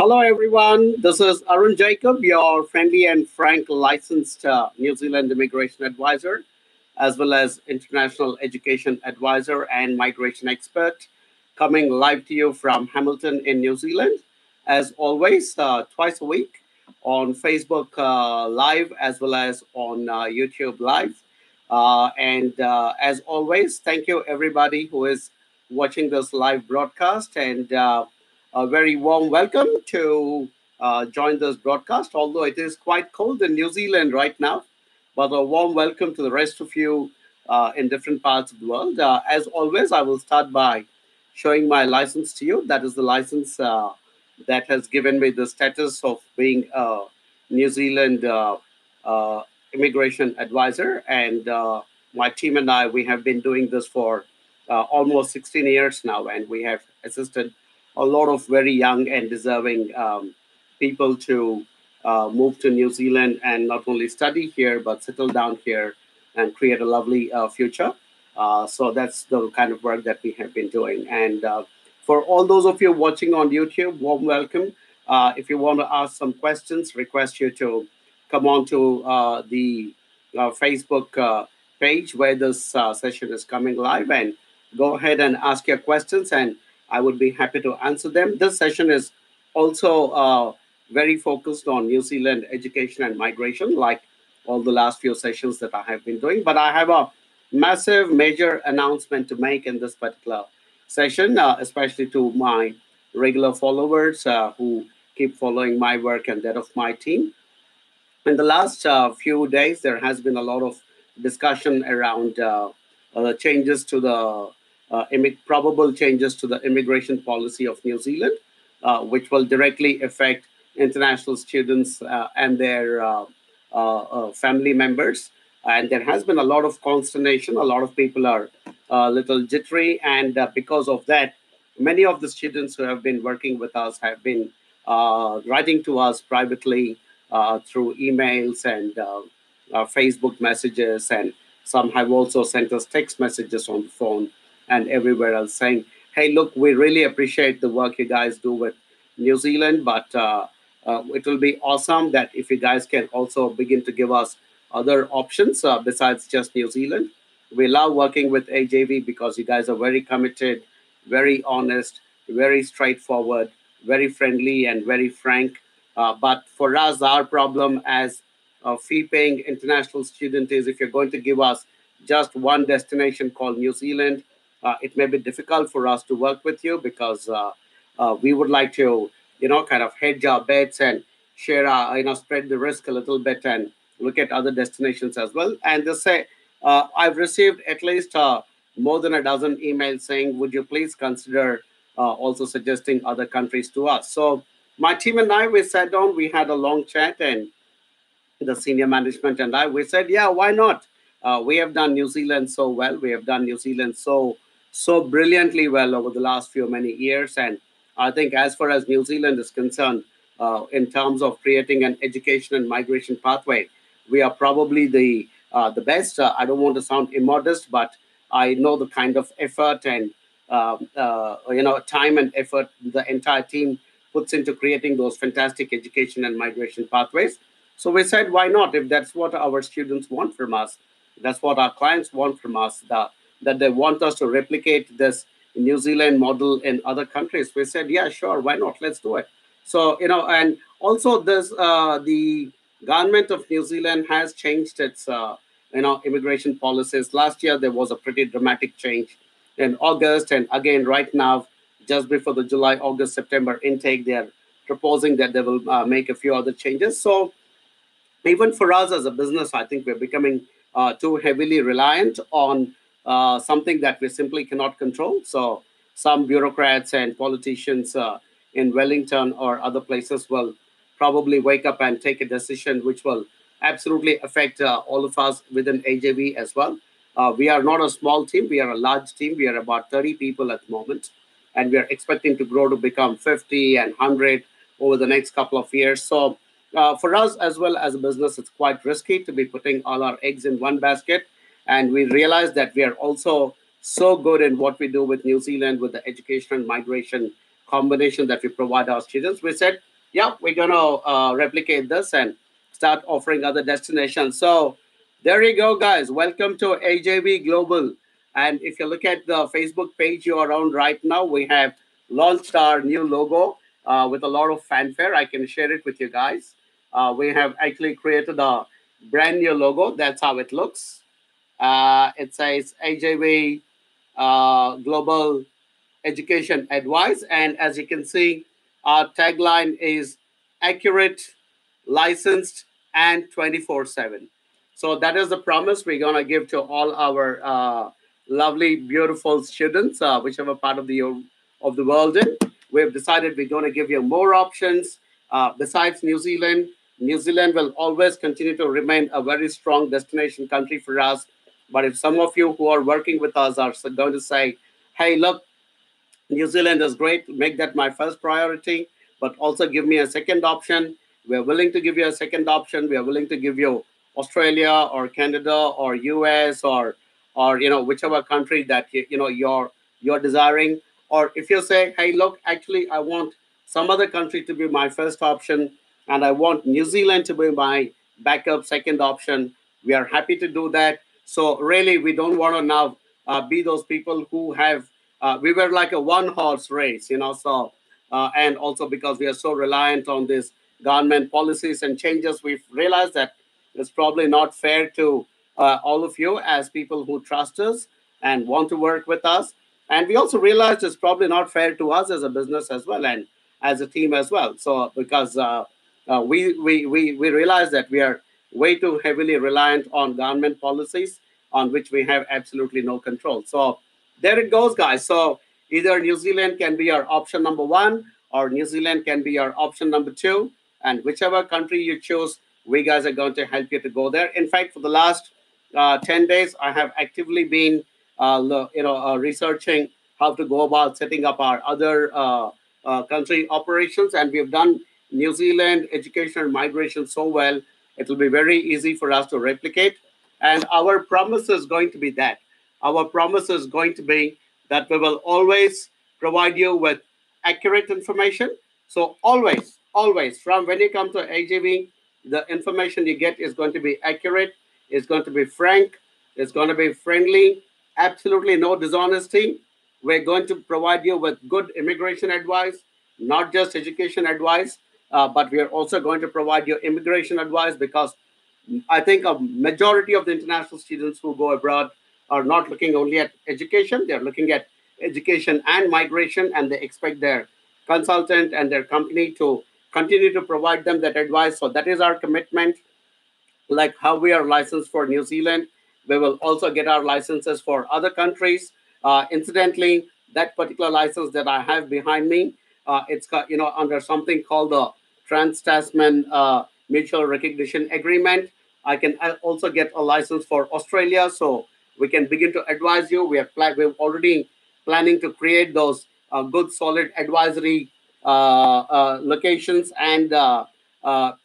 Hello, everyone. This is Arun Jacob, your friendly and frank licensed New Zealand immigration advisor, as well as international education advisor and migration expert, coming live to you from Hamilton in New Zealand. As always, twice a week on Facebook Live, as well as on YouTube Live. And as always, thank you, everybody who is watching this live broadcast. And a very warm welcome to join this broadcast, although it is quite cold in New Zealand right now. But a warm welcome to the rest of you in different parts of the world. As always, I will start by showing my license to you. That is the license that has given me the status of being a New Zealand uh, immigration advisor. And my team and I, we have been doing this for almost 16 years now, and we have assisted a lot of very young and deserving people to move to New Zealand and not only study here but settle down here and create a lovely future. So that's the kind of work that we have been doing. And for all those of you watching on YouTube, warm welcome. If you want to ask some questions, request you to come on to the Facebook page where this session is coming live and go ahead and ask your questions. And I would be happy to answer them. This session is also very focused on New Zealand education and migration, like all the last few sessions that I have been doing. But I have a massive, major announcement to make in this particular session, especially to my regular followers who keep following my work and that of my team. In the last few days, there has been a lot of discussion around changes to the probable changes to the immigration policy of New Zealand, which will directly affect international students and their family members. And there has been a lot of consternation. A lot of people are a little jittery, and because of that, many of the students who have been working with us have been writing to us privately through emails and Facebook messages, and some have also sent us text messages on the phone and everywhere else saying, "Hey, look, we really appreciate the work you guys do with New Zealand, but it will be awesome that if you guys can also begin to give us other options besides just New Zealand. We love working with AJV because you guys are very committed, very honest, very straightforward, very friendly, and very frank. But for us, our problem as a fee-paying international student is if you're going to give us just one destination called New Zealand, it may be difficult for us to work with you because we would like to, kind of hedge our bets and share our, spread the risk a little bit and look at other destinations as well. And they say, I've received at least more than a dozen emails saying, would you please consider also suggesting other countries to us? So my team and I, we sat down, we had a long chat, and the senior management and I, we said, yeah, why not? We have done New Zealand so well. We have done New Zealand so brilliantly well over the last few many years. And I think as far as New Zealand is concerned, in terms of creating an education and migration pathway, we are probably the best. I don't want to sound immodest, but I know the kind of effort and time and effort the entire team puts into creating those fantastic education and migration pathways. So we said, why not? If that's what our students want from us, that's what our clients want from us, that they want us to replicate this New Zealand model in other countries. We said, yeah, sure, why not? Let's do it. So, and also this, the government of New Zealand has changed its, immigration policies. Last year, there was a pretty dramatic change in August. And again, right now, just before the July, August, September intake, they're proposing that they will make a few other changes. So even for us as a business, I think we're becoming too heavily reliant on something that we simply cannot control. So some bureaucrats and politicians in Wellington or other places will probably wake up and take a decision which will absolutely affect all of us within AJV as well. We are not a small team. We are a large team. We are about 30 people at the moment. And we are expecting to grow to become 50 and 100 over the next couple of years. So for us as well as a business, it's quite risky to be putting all our eggs in one basket. And we realize that we are also so good in what we do with New Zealand with the education and migration combination that we provide our students. We said, yeah, we're gonna replicate this and start offering other destinations. So there you go, guys. Welcome to AJB Global. And if you look at the Facebook page you're on right now, we have launched our new logo with a lot of fanfare. I can share it with you guys. We have actually created a brand new logo. That's how it looks. It says AJB Global Education Advice. And as you can see, our tagline is accurate, licensed, and 24/7. So that is the promise we're going to give to all our lovely, beautiful students, whichever part of the world in. We've decided we're going to give you more options. Besides New Zealand, New Zealand will always continue to remain a very strong destination country for us. But if some of you who are working with us are going to say, hey, look, New Zealand is great. Make that my first priority, but also give me a second option. We're willing to give you a second option. We are willing to give you Australia or Canada or US or whichever country that you're desiring. Or if you say, hey, look, actually, I want some other country to be my first option, and I want New Zealand to be my backup second option. We are happy to do that. So really, we don't want to now be those people who have we were like a one horse race, so and also because we are so reliant on these government policies and changes, we've realized that it's probably not fair to all of you as people who trust us and want to work with us. And we also realized it's probably not fair to us as a business as well and as a team as well. So because we realize that we are way too heavily reliant on government policies on which we have absolutely no control. So there it goes, guys. So either New Zealand can be our option number one, or New Zealand can be our option number two. And whichever country you choose, we guys are going to help you to go there. In fact, for the last 10 days, I have actively been researching how to go about setting up our other country operations. And we've done New Zealand education and migration so well, it will be very easy for us to replicate. And our promise is going to be that our promise is going to be that we will always provide you with accurate information. So always, always, from when you come to AGV, the information you get is going to be accurate, it's going to be frank, it's going to be friendly, absolutely no dishonesty. We're going to provide you with good immigration advice, not just education advice, but we are also going to provide you immigration advice because I think a majority of the international students who go abroad are not looking only at education, they're looking at education and migration, and they expect their consultant and their company to continue to provide them that advice. So that is our commitment, like how we are licensed for New Zealand. We will also get our licenses for other countries. Incidentally, that particular license that I have behind me, it's got under something called the Trans-Tasman Mutual Recognition Agreement. I can also get a license for Australia, so we can begin to advise you. We're already planning to create those good, solid advisory locations and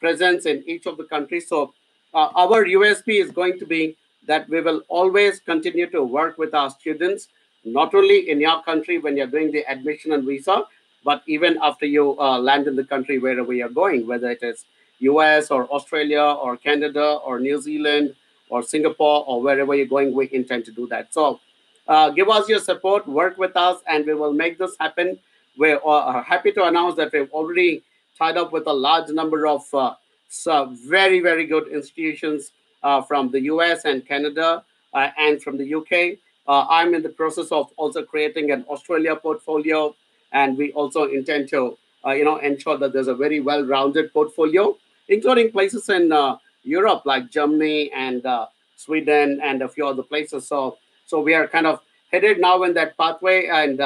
presence in each of the countries. So our USP is going to be that we will always continue to work with our students, not only in your country when you're doing the admission and visa, but even after you land in the country wherever you're going, whether it is US or Australia or Canada or New Zealand or Singapore or wherever you're going, we intend to do that. So give us your support, work with us, and we will make this happen. We're happy to announce that we've already tied up with a large number of very, very good institutions from the US and Canada and from the UK. I'm in the process of also creating an Australia portfolio, and we also intend to, ensure that there's a very well-rounded portfolio, including places in Europe like Germany and Sweden and a few other places. So we are kind of headed now in that pathway. And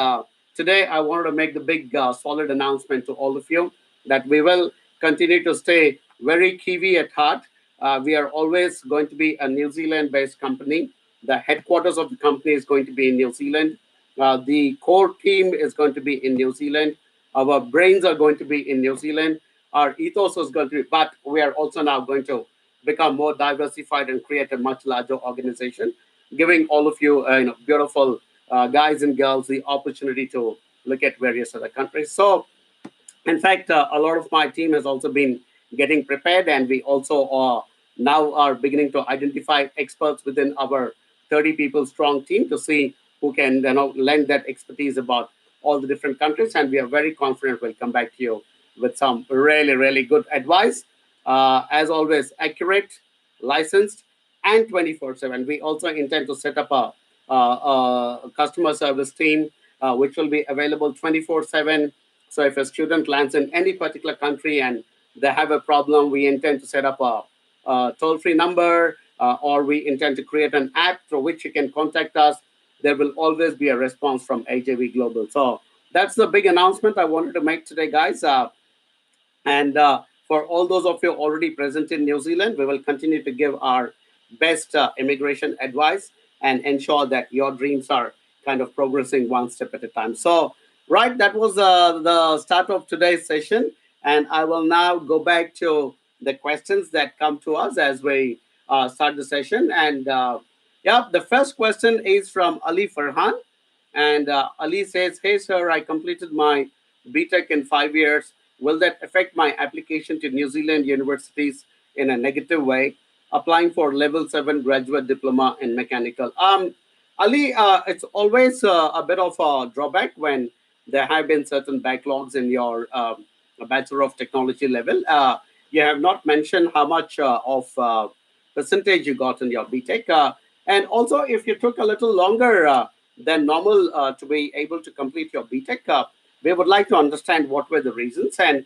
today I wanted to make the big, solid announcement to all of you that we will continue to stay very Kiwi at heart. We are always going to be a New Zealand-based company. The headquarters of the company is going to be in New Zealand. The core team is going to be in New Zealand. Our brains are going to be in New Zealand. Our ethos is going to be, but we are also now going to become more diversified and create a much larger organization, giving all of you, beautiful guys and girls the opportunity to look at various other countries. So In fact, a lot of my team has also been getting prepared, and we also now are beginning to identify experts within our 30 people strong team to see who can lend that expertise about all the different countries. And we are very confident we'll come back to you with some really, really good advice. As always, accurate, licensed, and 24/7. We also intend to set up a customer service team which will be available 24/7. So if a student lands in any particular country and they have a problem, we intend to set up a toll-free number, or we intend to create an app through which you can contact us. There will always be a response from AJV Global. So that's the big announcement I wanted to make today, guys. And for all those of you already present in New Zealand, we will continue to give our best immigration advice and ensure that your dreams are kind of progressing one step at a time. So, right, that was the start of today's session. And I will now go back to the questions that come to us as we start the session. And yeah, the first question is from Ali Farhan. And Ali says, "Hey, sir, I completed my BTech in 5 years. Will that affect my application to New Zealand universities in a negative way? Applying for level 7 graduate diploma in mechanical." Ali, it's always a bit of a drawback when there have been certain backlogs in your Bachelor of Technology level. You have not mentioned how much of percentage you got in your BTech. And also, if you took a little longer than normal to be able to complete your BTech, we would like to understand what were the reasons. And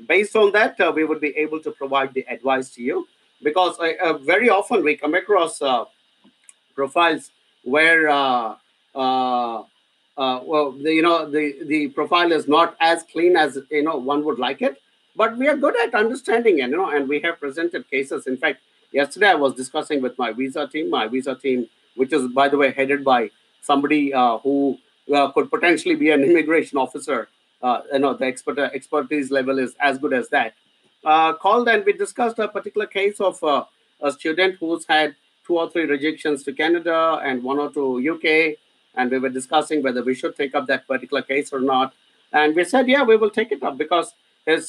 based on that, we would be able to provide the advice to you. Because very often we come across profiles where well, the profile is not as clean as one would like it, but we are good at understanding, and we have presented cases. In fact, yesterday I was discussing with my visa team, which is, by the way, headed by somebody who could potentially be an immigration officer. The expertise level is as good as that. Called, and we discussed a particular case of a student who's had 2 or 3 rejections to Canada and 1 or 2 to UK, and we were discussing whether we should take up that particular case or not. And we said, yeah, we will take it up because his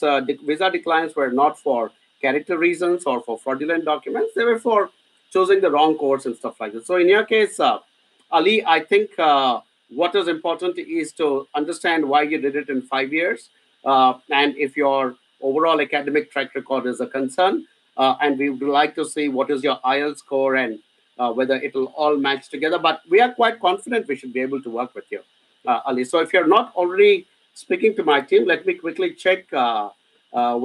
visa declines were not for character reasons or for fraudulent documents; they were for choosing the wrong course and stuff like that. So in your case, Ali, I think what is important is to understand why you did it in 5 years, and if your overall academic track record is a concern, and we would like to see what is your IELTS score and whether it will all match together. But we are quite confident we should be able to work with you, Ali. So if you're not already speaking to my team, let me quickly check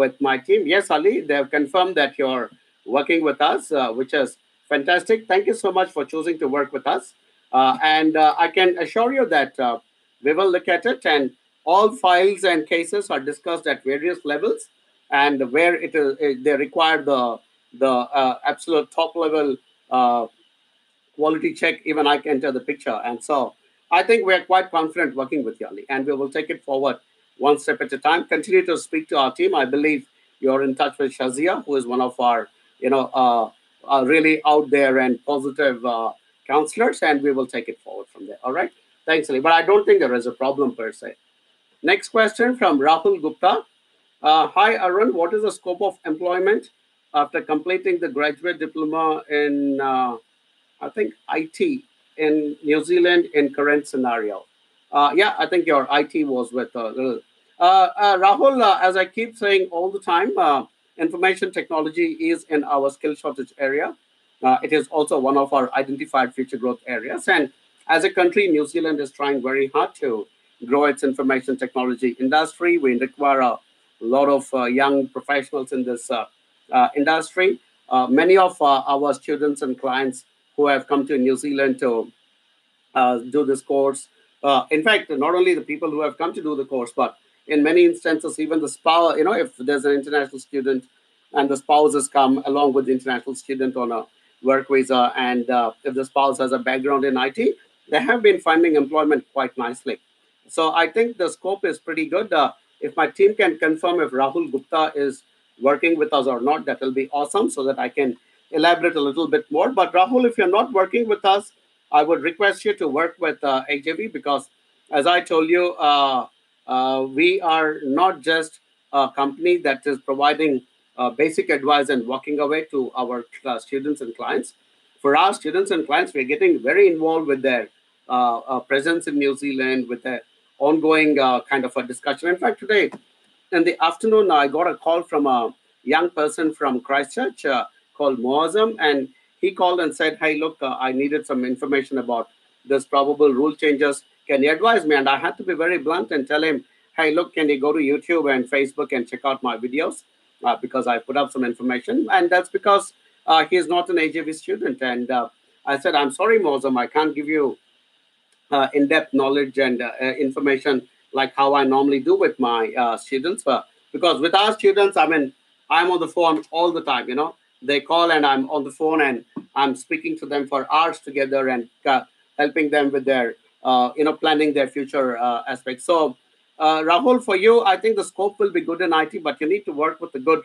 with my team. Yes, Ali, they have confirmed that you're working with us, which is fantastic. Thank you so much for choosing to work with us. And I can assure you that we will look at it, and all files and cases are discussed at various levels, and where they require the absolute top level quality check, even I can enter the picture. And so I think we are quite confident working with you, Ali, and we will take it forward one step at a time. Continue to speak to our team. I believe you're in touch with Shazia, who is one of our, really out there and positive counselors, and we will take it forward from there. All right. Thanks, Ali. But I don't think there is a problem per se. Next question from Rahul Gupta. Hi, Arun. What is the scope of employment after completing the graduate diploma in I think IT in New Zealand in current scenario? Yeah, I think your IT was with Rahul. As I keep saying all the time, information technology is in our skill shortage area. It is also one of our identified future growth areas. And as a country, New Zealand is trying very hard to grow its information technology industry. We require a lot of young professionals in this industry. Many of our students and clients who have come to New Zealand to do this course. In fact, not only the people who have come to do the course, but in many instances, even the spouse, if there's an international student and the spouse has come along with the international student on a work visa, and if the spouse has a background in IT, they have been finding employment quite nicely. So I think the scope is pretty good. If my team can confirm if Rahul Gupta is working with us or not, that will be awesome so that I can elaborate a little bit more. But Rahul, if you're not working with us, I would request you to work with AJV because, as I told you, we are not just company that is providing basic advice and walking away to our students and clients. For our students and clients, we're getting very involved with their presence in New Zealand, with their ongoing kind of a discussion. In fact, today in the afternoon, I got a call from a young person from Christchurch called Moazam, and he called and said, "Hey, look, I needed some information about this probable rule changes. Can you advise me?" And I had to be very blunt and tell him, "Hey, look, can you go to YouTube and Facebook and check out my videos because I put up some information." And that's because he is not an AJV student. And I said, "I'm sorry, Moazam, I can't give you in-depth knowledge and information like how I normally do with my students. Because with our students, I mean, I'm on the phone all the time. They call and I'm on the phone and I'm speaking to them for hours together and helping them with their, planning their future aspects. So, Rahul, for you, I think the scope will be good in IT, but you need to work with a good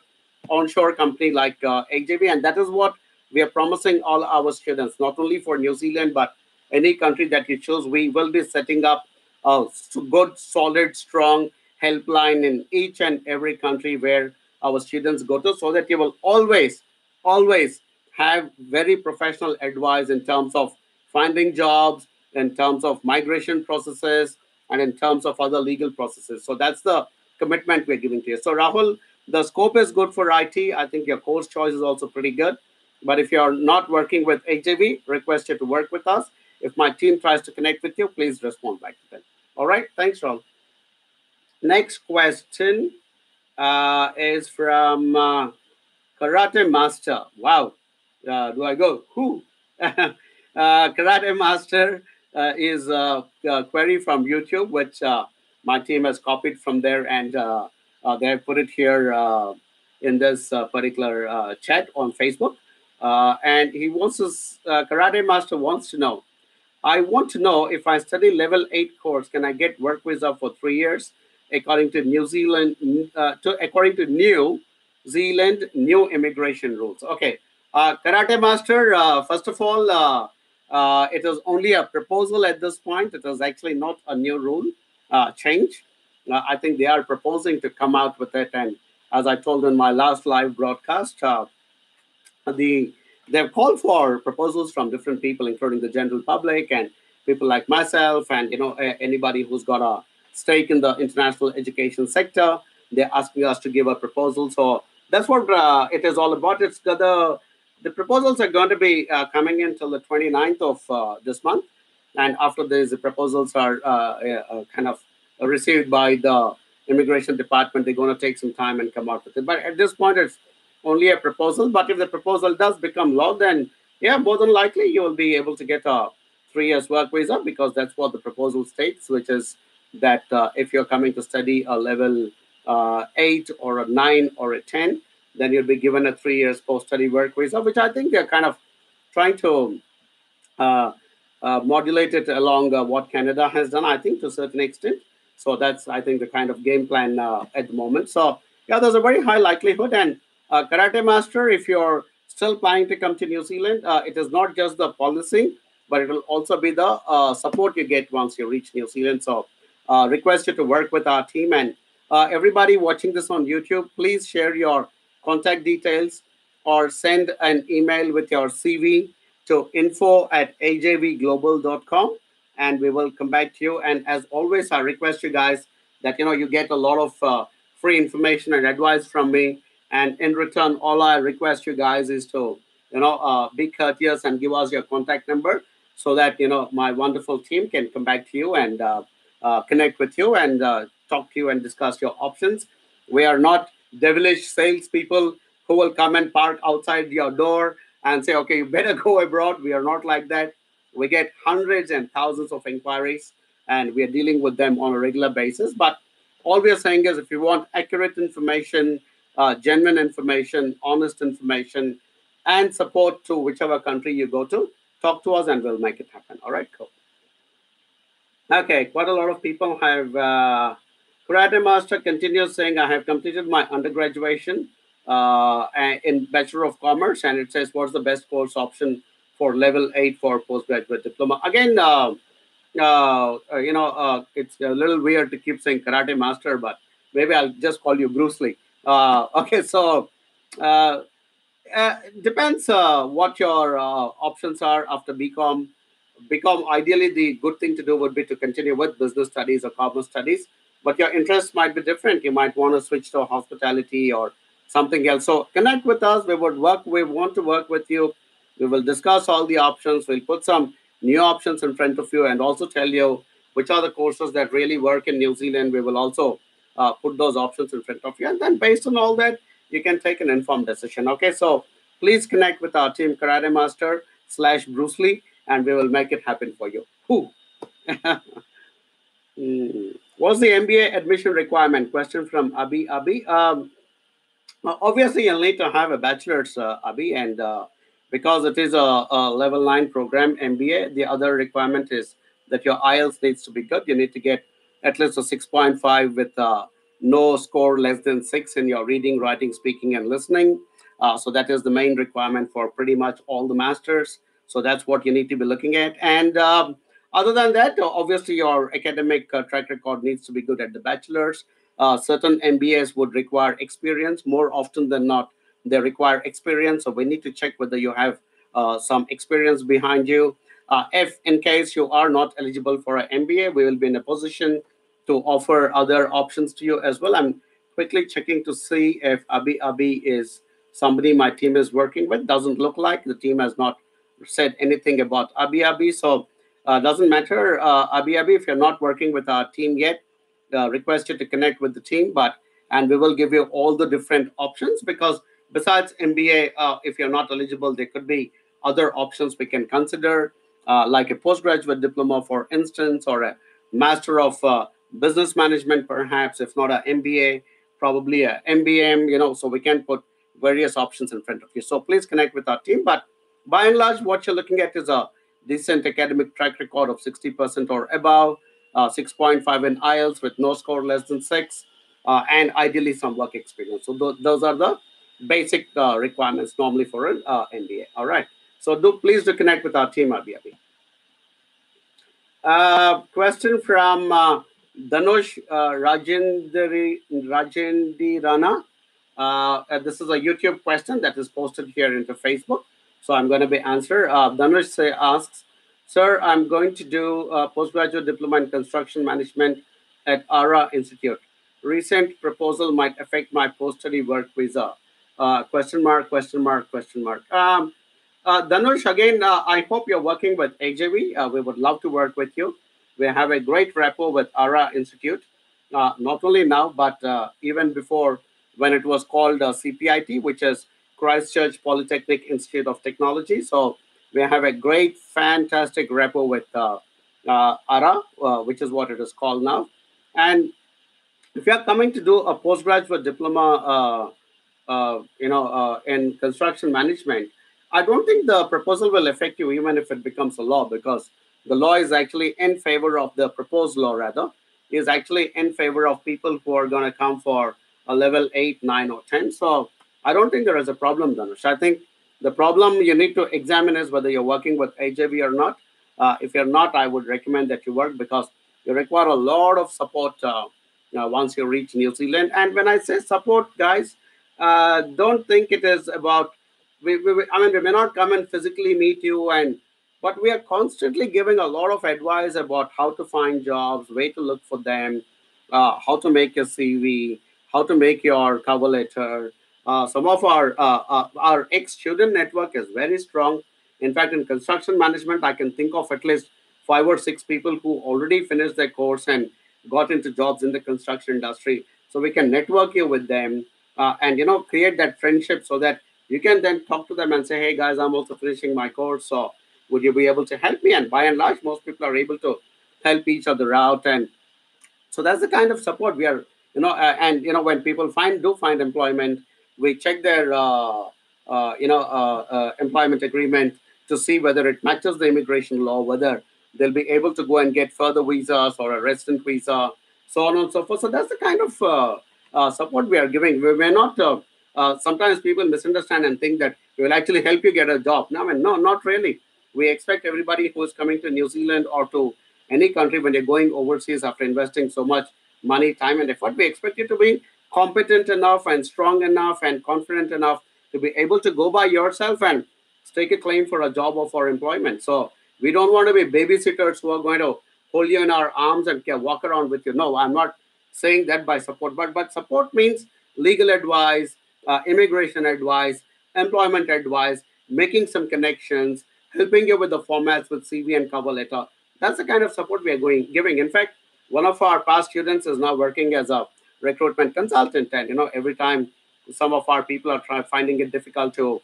onshore company like AJV, and that is what we are promising all our students, not only for New Zealand, but any country that you choose. We will be setting up a good, solid, strong helpline in each and every country where our students go to, so that you will always have very professional advice in terms of finding jobs, in terms of migration processes, and in terms of other legal processes. So that's the commitment we're giving to you. So Rahul, the scope is good for IT. I think your course choice is also pretty good. But if you're not working with HJV, request you to work with us. If my team tries to connect with you, please respond back to them. All right. Thanks, Rahul. Next question is from Karate Master. Wow. Do I go? Who? Karate Master is a query from YouTube, which my team has copied from there, and they have put it here in this particular chat on Facebook. And he wants us, Karate Master wants to know, I want to know if I study level 8 course, can I get work visa for 3 years according to New Zealand, according to New Zealand new immigration rules? Okay, Karate Master, first of all, it is only a proposal at this point. It is actually not a new rule change. I think they are proposing to come out with it. And as I told in my last live broadcast, they've called for proposals from different people, including the general public and people like myself, and anybody who's got a stake in the international education sector. They're asking us to give a proposal. So that's what it is all about. It's the proposals are going to be coming in till the 29th of this month, and after this, the proposals are kind of received by the immigration department. They're going to take some time and come out with it. But at this point, it's only a proposal. But if the proposal does become law, then yeah, more than likely you will be able to get a 3 years work visa, because that's what the proposal states, which is that if you're coming to study a level 8 or a 9 or a 10, then you'll be given a 3 years post-study work visa, which I think they're kind of trying to uh, modulate it along what Canada has done, I think, to a certain extent. So that's, I think, the kind of game plan at the moment. So yeah, there's a very high likelihood. And Karate Master, if you're still planning to come to New Zealand, it is not just the policy, but it will also be the support you get once you reach New Zealand. So request you to work with our team. And everybody watching this on YouTube, please share your contact details or send an email with your CV to info@ajvglobal.com, and we will come back to you. And as always, I request you guys that you get a lot of free information and advice from me. And in return, all I request you guys is to be courteous and give us your contact number, so that my wonderful team can come back to you and connect with you and talk to you and discuss your options. We are not devilish salespeople who will come and park outside your door and say, okay, you better go abroad. We are not like that. We get hundreds and thousands of inquiries, and we are dealing with them on a regular basis. But all we are saying is, if you want accurate information, genuine information, honest information, and support to whichever country you go to, talk to us and we'll make it happen. All right, cool. Okay, quite a lot of people have. Karate Master continues saying, I have completed my undergraduation in Bachelor of Commerce, and it says, what's the best course option for level 8 for postgraduate diploma? Again, it's a little weird to keep saying Karate Master, but Maybe I'll just call you Bruce Lee. Okay, so uh, depends what your options are after BCom. BCom, ideally, the good thing to do would be to continue with business studies or commerce studies, but your interests might be different. You might want to switch to hospitality or something else. So connect with us. We would work. We want to work with you. We will discuss all the options. We'll put some new options in front of you and also tell you which are the courses that really work in New Zealand. We will also put those options in front of you, and then based on all that, you can take an informed decision. Okay, so please connect with our team, Karate Master slash Bruce Lee, and we will make it happen for you. Who? What's the MBA admission requirement? Question from Abi. Obviously, you'll need to have a bachelor's, Abi, and because it is a level 9 program, MBA, the other requirement is that your IELTS needs to be good. You need to get at least a 6.5 with no score less than 6 in your reading, writing, speaking, and listening. So that is the main requirement for pretty much all the masters. So that's what you need to be looking at. And other than that, obviously, your academic track record needs to be good at the bachelor's. Certain MBAs would require experience more often than not. They require experience, so we need to check whether you have some experience behind you. If in case you are not eligible for an MBA, we will be in a position to offer other options to you as well. I'm quickly checking to see if Abi is somebody my team is working with. Doesn't look like the team has not said anything about Abi. So doesn't matter, Abi. If you're not working with our team yet, request you to connect with the team, but and we will give you all the different options because besides MBA, if you're not eligible, there could be other options we can consider, like a postgraduate diploma, for instance, or a master of business management, perhaps. If not a MBA, probably a MBM. So we can put various options in front of you. So please connect with our team. But by and large, what you're looking at is a decent academic track record of 60% or above, 6.5 in IELTS with no score less than 6, and ideally some work experience. So those are the basic requirements normally for an MBA. All right. So please do connect with our team, Abhi. Question from Dhanush Rajendri Rana. This is a YouTube question that is posted here into Facebook. So I'm going to be answer. Asks, Sir, I'm going to do a postgraduate diploma in construction management at ARA Institute. Recent proposal might affect my post-study work visa. Question mark, question mark, question mark. Dhanush, again, I hope you're working with AJV. We would love to work with you. We have a great rapport with ARA Institute, not only now, but even before when it was called CPIT, which is Christchurch Polytechnic Institute of Technology. So we have a great, fantastic rapport with ARA, which is what it is called now. And if you are coming to do a postgraduate diploma, in construction management, I don't think the proposal will affect you even if it becomes a law, because the law is actually in favor of the proposed law, rather, is actually in favor of people who are going to come for a level 8, 9, or 10. So I don't think there is a problem, Dhanush. I think the problem you need to examine is whether you're working with AJV or not. If you're not, I would recommend that you work because you require a lot of support once you reach New Zealand. And when I say support, guys, don't think it is about I mean, we may not come and physically meet you, but we are constantly giving a lot of advice about how to find jobs, where to look for them, how to make your CV, how to make your cover letter. Some of our ex-student network is very strong. In fact, in construction management, I can think of at least 5 or 6 people who already finished their course and got into jobs in the construction industry. So we can network you with them, and create that friendship so that you can then talk to them and say, hey guys, I'm also finishing my course, so would you be able to help me? And by and large, most people are able to help each other out. And so that's the kind of support we are, and when people find employment, we check their employment agreement to see whether it matches the immigration law, whether they'll be able to go and get further visas or a resident visa, so on and so forth. So that's the kind of support we are giving. We may not. Sometimes people misunderstand and think that we will actually help you get a job. No, I mean, no, not really. We expect everybody who is coming to New Zealand or to any country, when you're going overseas after investing so much money, time, and effort. We expect you to be competent enough and strong enough and confident enough to be able to go by yourself and stake a claim for a job or for employment. So we don't want to be babysitters who are going to hold you in our arms and walk around with you. No, I'm not saying that by support, but support means legal advice, immigration advice, employment advice, making some connections, helping you with the formats with CV and cover letter. That's the kind of support we are going giving. In fact, one of our past students is now working as a recruitment consultant, and every time some of our people are finding it difficult to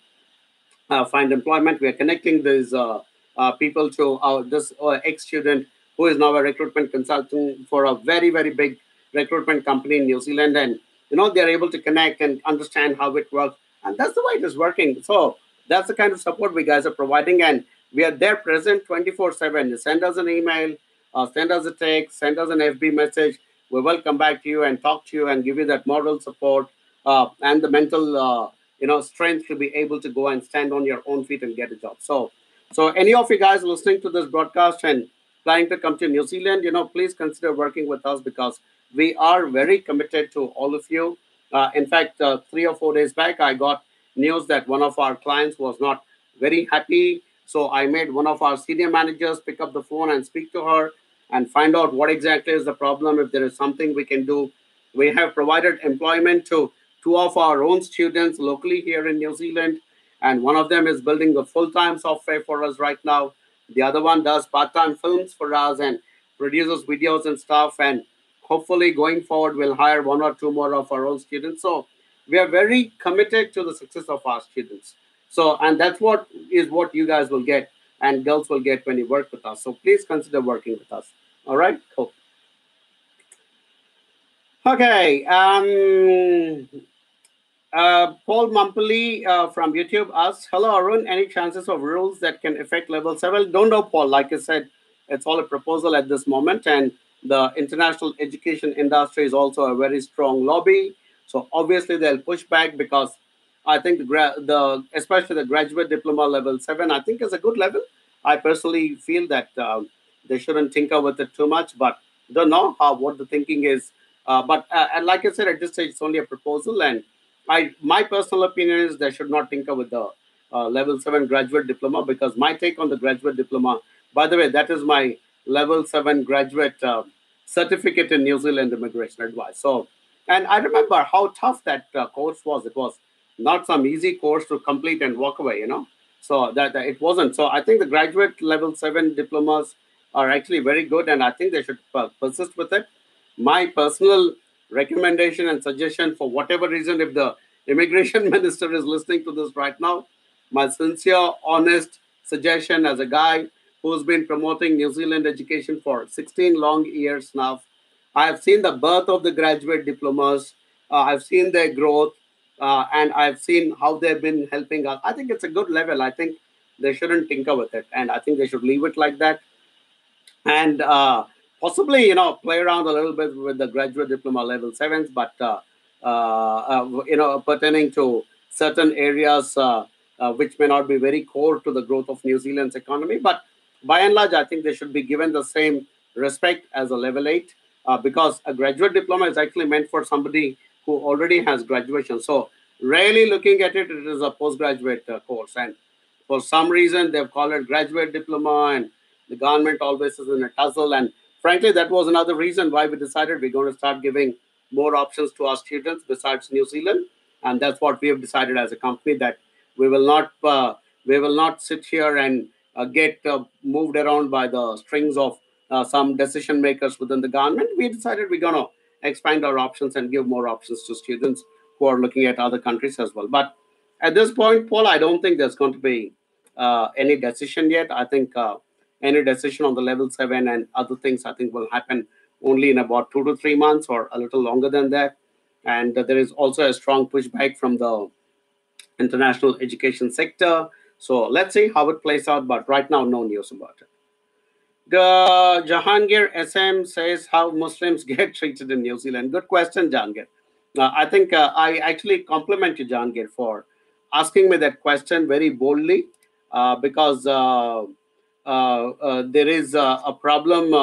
find employment. We are connecting these people to this ex-student who is now a recruitment consultant for a very, very big recruitment company in New Zealand. And, they're able to connect and understand how it works. And that's the way it is working. So that's the kind of support we guys are providing. And we are there present 24/7. Send us an email, send us a text, send us an FB message. We will come back to you and talk to you and give you that moral support and the mental strength to be able to go and stand on your own feet and get a job. So any of you guys listening to this broadcast and planning to come to New Zealand, please consider working with us because we are very committed to all of you. In fact, 3 or 4 days back, I got news that one of our clients was not very happy. So I made one of our senior managers pick up the phone and speak to her and find out what exactly is the problem. If there is something we can do, we have provided employment to two of our own students locally here in New Zealand, and one of them is building the full-time software for us right now. The other one does part-time films for us and produces videos and stuff. And hopefully, going forward, we'll hire one or two more of our own students. So we are very committed to the success of our students. So, and that's what you guys will get and girls will get when you work with us. So please consider working with us. All right, cool. Okay. Paul Mumpoli from YouTube asks, "Hello Arun, any chances of rules that can affect level 7?" Don't know, Paul. Like I said, it's all a proposal at this moment, and the international education industry is also a very strong lobby. So obviously they'll push back because I think the especially the graduate diploma level 7, I think is a good level. I personally feel that they shouldn't tinker with it too much, but don't know how what the thinking is. But and like I said, at this stage, it's only a proposal, and my personal opinion is they should not tinker with the level 7 graduate diploma because my take on the graduate diploma, by the way, that is my level 7 graduate certificate in New Zealand immigration advice. So, and I remember how tough that course was. It was not some easy course to complete and walk away. So that it wasn't. So I think the graduate level 7 diplomas are actually very good, and I think they should persist with it. My personal recommendation and suggestion, for whatever reason, if the immigration minister is listening to this right now, my sincere, honest suggestion as a guy who's been promoting New Zealand education for 16 long years now, I have seen the birth of the graduate diplomas. I've seen their growth, and I've seen how they've been helping us. I think it's a good level. I think they shouldn't tinker with it, and I think they should leave it like that and possibly play around a little bit with the graduate diploma level 7s, but pertaining to certain areas which may not be very core to the growth of New Zealand's economy. But by and large, I think they should be given the same respect as a level 8 because a graduate diploma is actually meant for somebody who already has graduation. So really looking at it, it is a postgraduate course, and for some reason they've called it graduate diploma, and the government always is in a tussle. And frankly, that was another reason why we decided we're going to start giving more options to our students besides New Zealand. And that's what we have decided as a company, that we will not sit here and get moved around by the strings of some decision makers within the government. We decided we're going to expand our options and give more options to students who are looking at other countries as well. But at this point, Paul, I don't think there's going to be any decision yet. I think any decision on the level 7 and other things, I think, will happen only in about 2 to 3 months or a little longer than that. And there is also a strong pushback from the international education sector. So let's see how it plays out. But right now, no news about it. Jahangir SM says how Muslims get treated in New Zealand. Good question, Jahangir. I think I actually compliment you, Jahangir, for asking me that question very boldly because there is a problem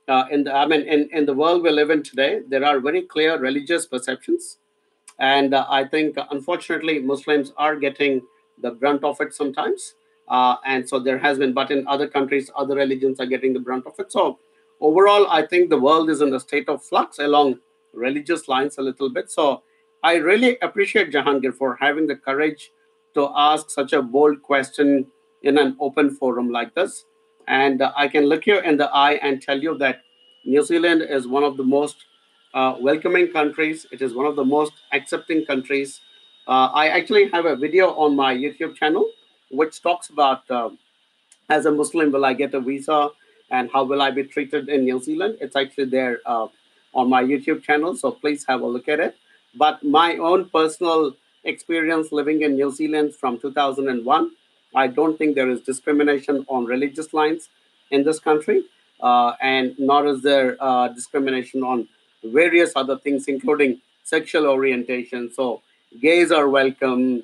in the world we live in today, there are very clear religious perceptions, and I think unfortunately Muslims are getting the brunt of it sometimes. And so there has been, but in other countries, other religions are getting the brunt of it. So overall, I think the world is in a state of flux along religious lines a little bit. So I really appreciate Jahangir for having the courage to ask such a bold question in an open forum like this. And I can look you in the eye and tell you that New Zealand is one of the most welcoming countries. It is one of the most accepting countries. I actually have a video on my YouTube channel which talks about as a Muslim, will I get a visa and how will I be treated in New Zealand? It's actually there on my YouTube channel, so please have a look at it. But my own personal experience living in New Zealand from 2001, I don't think there is discrimination on religious lines in this country, and nor is there discrimination on various other things, including sexual orientation. So gays are welcome,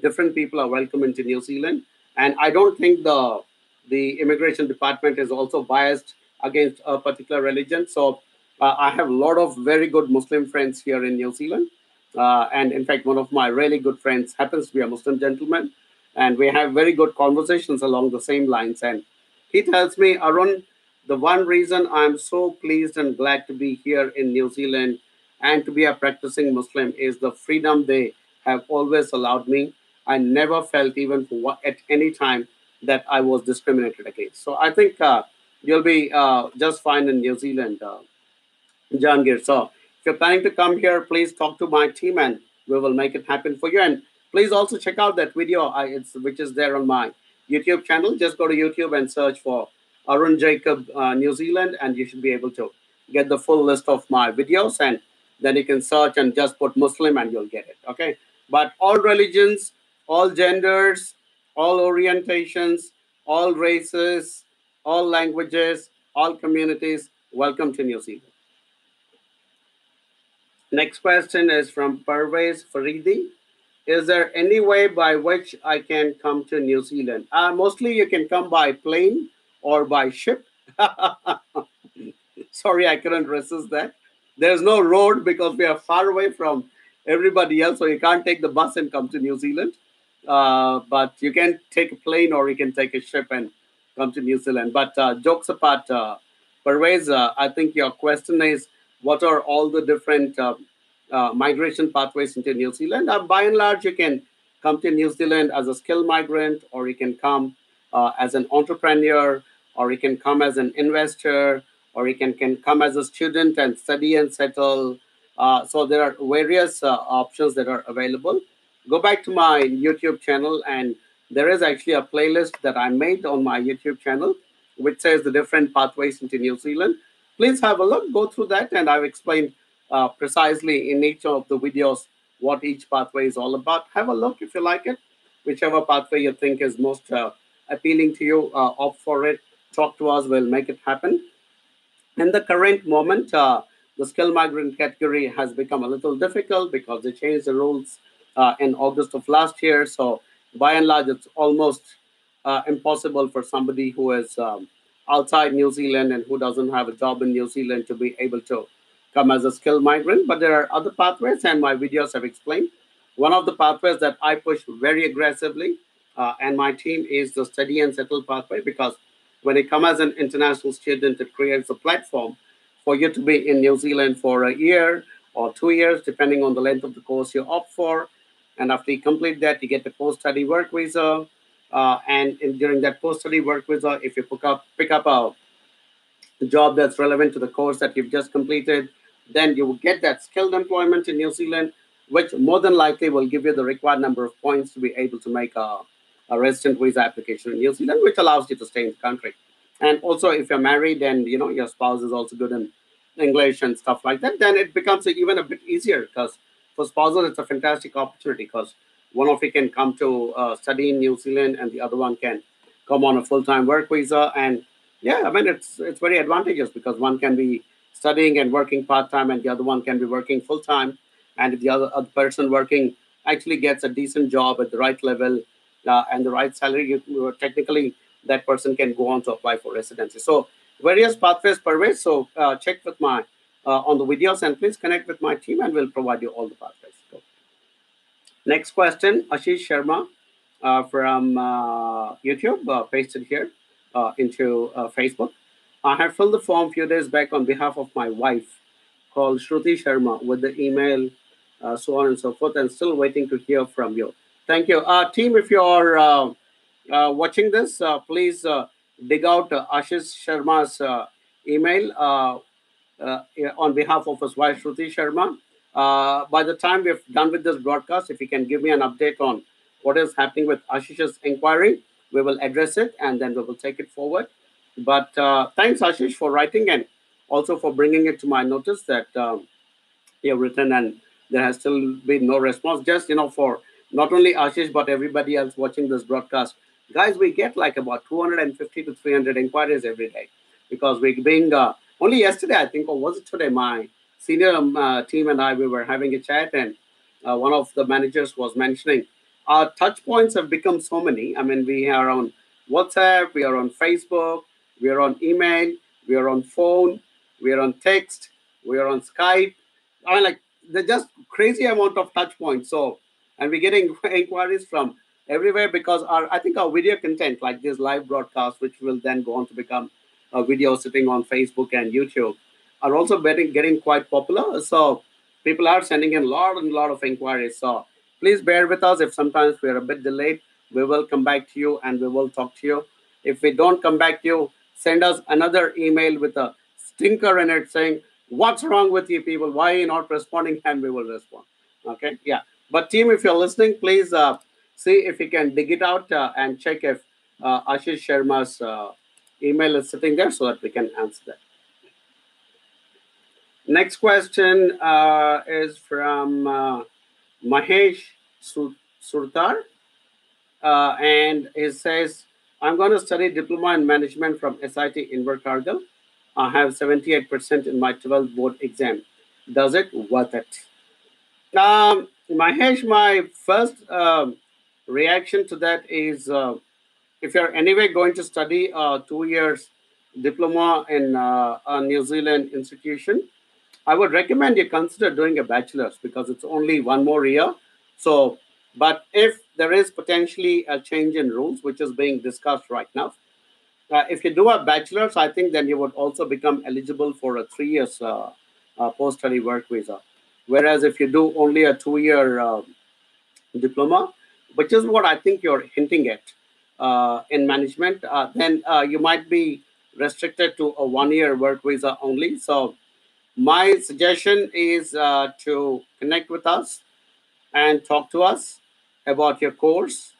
different people are welcome into New Zealand, and I don't think the immigration department is also biased against a particular religion. So I have a lot of very good Muslim friends here in New Zealand, and in fact, one of my really good friends happens to be a Muslim gentleman, and we have very good conversations along the same lines. And he tells me, Arun, the one reason I'm so pleased and glad to be here in New Zealand and to be a practicing Muslim is the freedom they have always allowed me. I never felt even at any time that I was discriminated against. So I think you'll be just fine in New Zealand, Jahangir. So if you're planning to come here, please talk to my team and we will make it happen for you. And please also check out that video which is there on my YouTube channel. Just go to YouTube and search for Arun Jacob New Zealand, and you should be able to get the full list of my videos. And then you can search and just put Muslim and you'll get it. Okay. But all religions, all genders, all orientations, all races, all languages, all communities, welcome to New Zealand. Next question is from Parvez Faridi. Is there any way by which I can come to New Zealand? Mostly you can come by plane or by ship. Sorry, I couldn't resist that. There's no road because we are far away from everybody else, so you can't take the bus and come to New Zealand. But you can take a plane or you can take a ship and come to New Zealand. But jokes apart, Parvez, I think your question is what are all the different migration pathways into New Zealand? By and large, you can come to New Zealand as a skilled migrant, or you can come as an entrepreneur, or you can come as an investor, or you can come as a student and study and settle. So there are various options that are available. Go back to my YouTube channel, and there is actually a playlist that I made on my YouTube channel, which says the different pathways into New Zealand. Please have a look, go through that, and I've explained precisely in each of the videos what each pathway is all about. Have a look if you like it. Whichever pathway you think is most appealing to you, opt for it. Talk to us, we'll make it happen. In the current moment, the skilled migrant category has become a little difficult because they changed the rules in August of last year. So, by and large, it's almost impossible for somebody who is outside New Zealand and who doesn't have a job in New Zealand to be able to come as a skilled migrant. But there are other pathways, and my videos have explained. One of the pathways that I push very aggressively, and my team, is the study and settle pathway, because when you come as an international student, it creates a platform for you to be in New Zealand for a year or 2 years, depending on the length of the course you opt for. And after you complete that, you get a post-study work visa. During that post-study work visa, if you pick up a job that's relevant to the course that you've just completed, then you will get that skilled employment in New Zealand, which more than likely will give you the required number of points to be able to make a resident visa application in New Zealand, which allows you to stay in the country. And also, if you're married and your spouse is also good in English and stuff like that, then it becomes even a bit easier, because for spouses it's a fantastic opportunity, because one of you can come to study in New Zealand and the other one can come on a full-time work visa. And yeah, I mean, it's very advantageous, because one can be studying and working part-time and the other one can be working full-time. And if the other person working actually gets a decent job at the right level and the right salary, technically that person can go on to apply for residency. So various pathways per way. So check with my on the videos and please connect with my team and we'll provide you all the pathways. So, next question, Ashish Sharma from YouTube, pasted here into Facebook. I have filled the form a few days back on behalf of my wife, called Shruti Sharma, with the email, so on and so forth, and still waiting to hear from you. Thank you. Team, if you're watching this, please dig out Ashish Sharma's email. Yeah, on behalf of his wife Shruti Sharma. By the time we're done with this broadcast, if you can give me an update on what is happening with Ashish's inquiry, we will address it and then we will take it forward. But thanks, Ashish, for writing and also for bringing it to my notice that you have written and there has still been no response. Just, for not only Ashish, but everybody else watching this broadcast. Guys, we get like about 250 to 300 inquiries every day because we're being, only yesterday, I think, or was it today, my senior team and I, we were having a chat and one of the managers was mentioning our touch points have become so many. I mean, we are on WhatsApp, we are on Facebook, we are on email, we are on phone, we are on text, we are on Skype. I mean, like, they're just crazy amount of touch points. So, and we're getting inquiries from everywhere because I think our video content, like this live broadcast, which will then go on to become a video sitting on Facebook and YouTube, are also getting quite popular. So, people are sending in a lot and lot of inquiries. So, please bear with us if sometimes we are a bit delayed. We will come back to you and we will talk to you. If we don't come back to you, send us another email with a stinker in it saying, what's wrong with you people? Why are you not responding? And we will respond. Okay, yeah. But team, if you're listening, please see if you can dig it out and check if Ashish Sharma's email is sitting there so that we can answer that. Next question is from Mahesh Surtar. And it says, I'm going to study diploma in management from SIT Invercargill. I have 78% in my 12th board exam. Does it worth it? Mahesh, my first reaction to that is if you're anyway going to study 2 years diploma in a New Zealand institution, I would recommend you consider doing a bachelor's because it's only one more year. So, but if there is potentially a change in rules, which is being discussed right now, if you do a bachelor's, I think then you would also become eligible for a 3 years post-study work visa. Whereas if you do only a 2 year diploma, which is what I think you're hinting at in management, then you might be restricted to a 1 year work visa only. So my suggestion is to connect with us and talk to us about your course.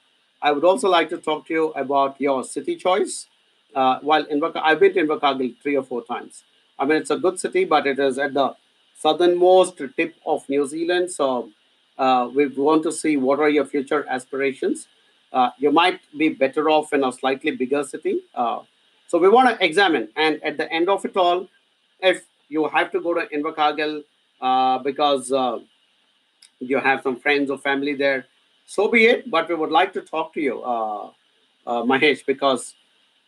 I would also like to talk to you about your city choice. I've been to Invercargill 3 or 4 times. I mean, it's a good city, but it is at the southernmost tip of New Zealand. So we want to see what are your future aspirations. You might be better off in a slightly bigger city. So we want to examine, and at the end of it all, if you have to go to Invercargill because you have some friends or family there, so be it. But we would like to talk to you, Mahesh, because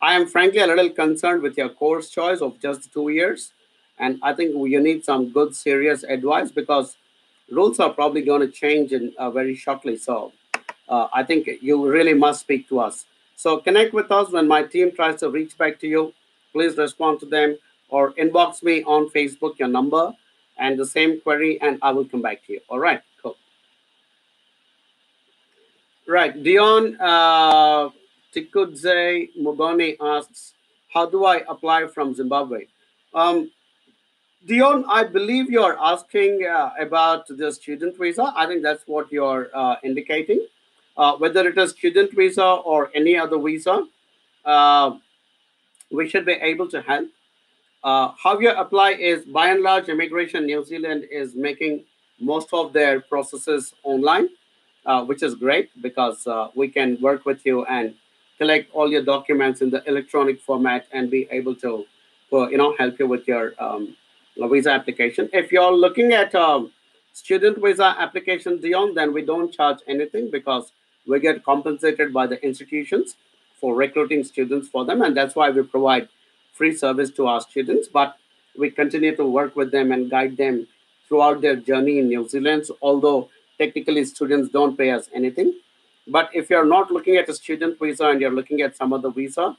I am frankly a little concerned with your course choice of just 2 years. And I think you need some good, serious advice because rules are probably going to change in very shortly. So I think you really must speak to us. So connect with us when my team tries to reach back to you. Please respond to them or inbox me on Facebook your number and the same query, and I will come back to you. All right, cool. Right, Dion Tikudze Mugoni asks, "How do I apply from Zimbabwe?" Um, Dion, I believe you're asking about the student visa. I think that's what you're indicating. Whether it is student visa or any other visa, uh, we should be able to help. How you apply is by and large, Immigration New Zealand is making most of their processes online, which is great because we can work with you and collect all your documents in the electronic format and be able to, help you with your visa application. If you're looking at student visa application, Dion, then we don't charge anything because we get compensated by the institutions for recruiting students for them, and that's why we provide free service to our students, but we continue to work with them and guide them throughout their journey in New Zealand. So although technically students don't pay us anything, but if you're not looking at a student visa and you're looking at some other visa,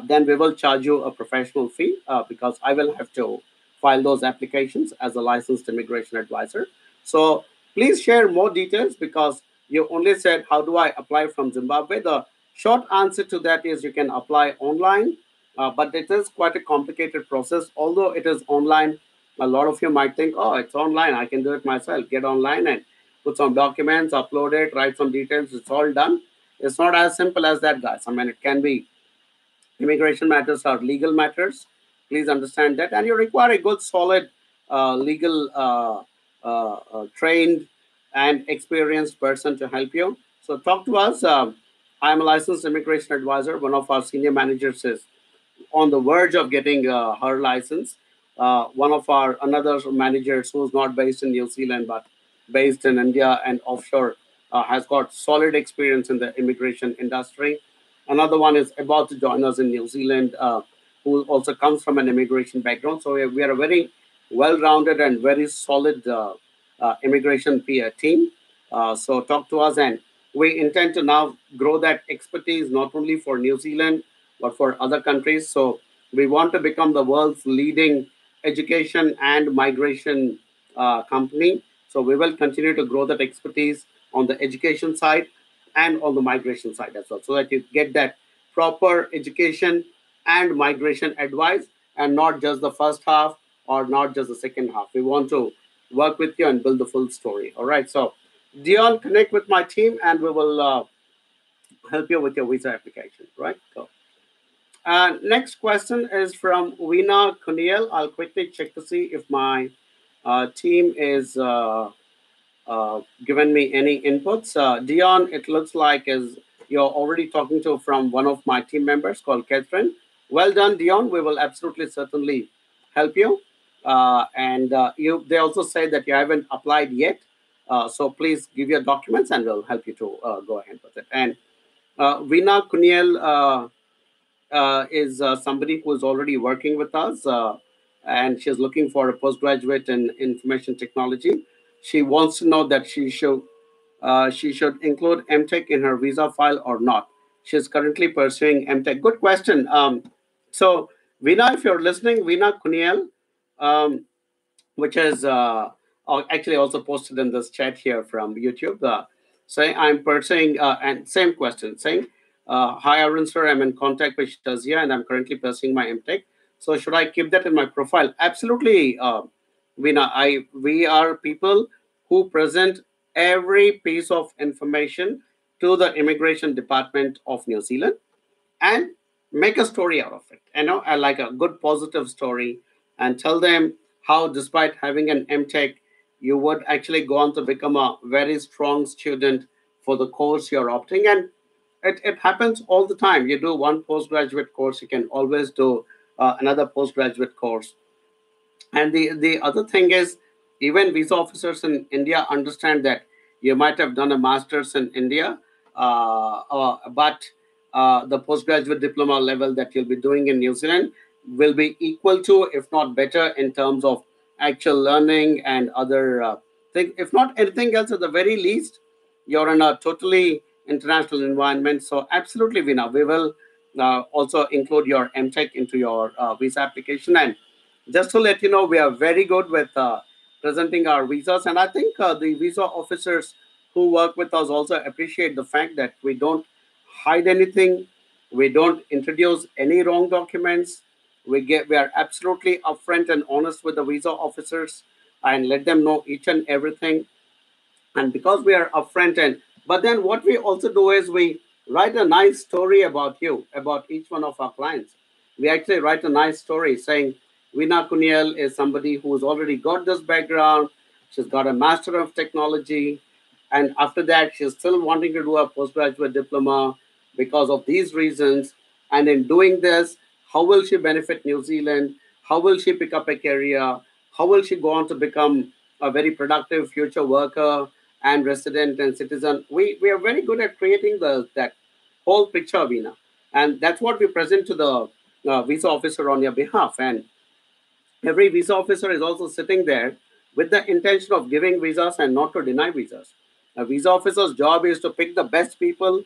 then we will charge you a professional fee because I will have to file those applications as a licensed immigration advisor. So please share more details because you only said, how do I apply from Zimbabwe? The short answer to that is you can apply online, but it is quite a complicated process. Although it is online, a lot of you might think, oh, it's online, I can do it myself. Get online and put some documents, upload it, write some details, it's all done. It's not as simple as that, guys. I mean, it can be immigration matters are legal matters. Please understand that. And you require a good, solid, legal, trained and experienced person to help you. So talk to us. I'm a licensed immigration advisor. One of our senior managers is on the verge of getting her license. One of our another managers who's not based in New Zealand but based in India and offshore has got solid experience in the immigration industry. Another one is about to join us in New Zealand, who also comes from an immigration background. So we are a very well-rounded and very solid immigration peer team. So talk to us, and we intend to now grow that expertise not only for New Zealand but for other countries. So we want to become the world's leading education and migration company. So we will continue to grow that expertise on the education side and on the migration side as well, so that you get that proper education and migration advice, and not just the first half or not just the second half. We want to work with you and build the full story. All right. So, Dion, connect with my team and we will help you with your visa application. Right. So, next question is from Veena Kuniel. I'll quickly check to see if my team is given me any inputs. Dion, it looks like is you're already talking to from one of my team members called Catherine. Well done, Dion. We will absolutely certainly help you. And you, they also say that you haven't applied yet. So please give your documents and we'll help you to go ahead with it. And Veena Kuniel is somebody who is already working with us, and she's looking for a postgraduate in information technology. She wants to know that she should include MTech in her visa file or not. She's currently pursuing MTech. Good question. So, Veena, if you're listening, Veena Kuniel, um, which is actually also posted in this chat here from YouTube, saying I'm pursuing, and same question, saying, hi, Arun sir, I'm in contact with Shazia and I'm currently pursuing my MTech. So should I keep that in my profile? Absolutely, Veena. We are people who present every piece of information to the immigration department of New Zealand and make a story out of it. You know, I like a good positive story and tell them how, despite having an MTech, you would actually go on to become a very strong student for the course you're opting. And it happens all the time. You do one postgraduate course, you can always do another postgraduate course. And the other thing is, even visa officers in India understand that you might have done a master's in India, but the postgraduate diploma level that you'll be doing in New Zealand will be equal to, if not better, in terms of actual learning and other things. If not anything else, at the very least, you're in a totally international environment. So, absolutely, Vina, we will also include your MTech into your visa application. And just to let you know, we are very good with presenting our visas, and I think the visa officers who work with us also appreciate the fact that we don't hide anything, we don't introduce any wrong documents. We are absolutely upfront and honest with the visa officers and let them know each and everything. And because we are upfront, and but then what we also do is we write a nice story about you, about each one of our clients. We actually write a nice story saying Veena Kuniel is somebody who's already got this background. She's got a master of technology, and after that she's still wanting to do a postgraduate diploma because of these reasons. And in doing this, how will she benefit New Zealand? How will she pick up a career? How will she go on to become a very productive future worker and resident and citizen? We are very good at creating the that whole picture, Veena, and that's what we present to the visa officer on your behalf, and every visa officer is also sitting there with the intention of giving visas and not to deny visas. A visa officer's job is to pick the best people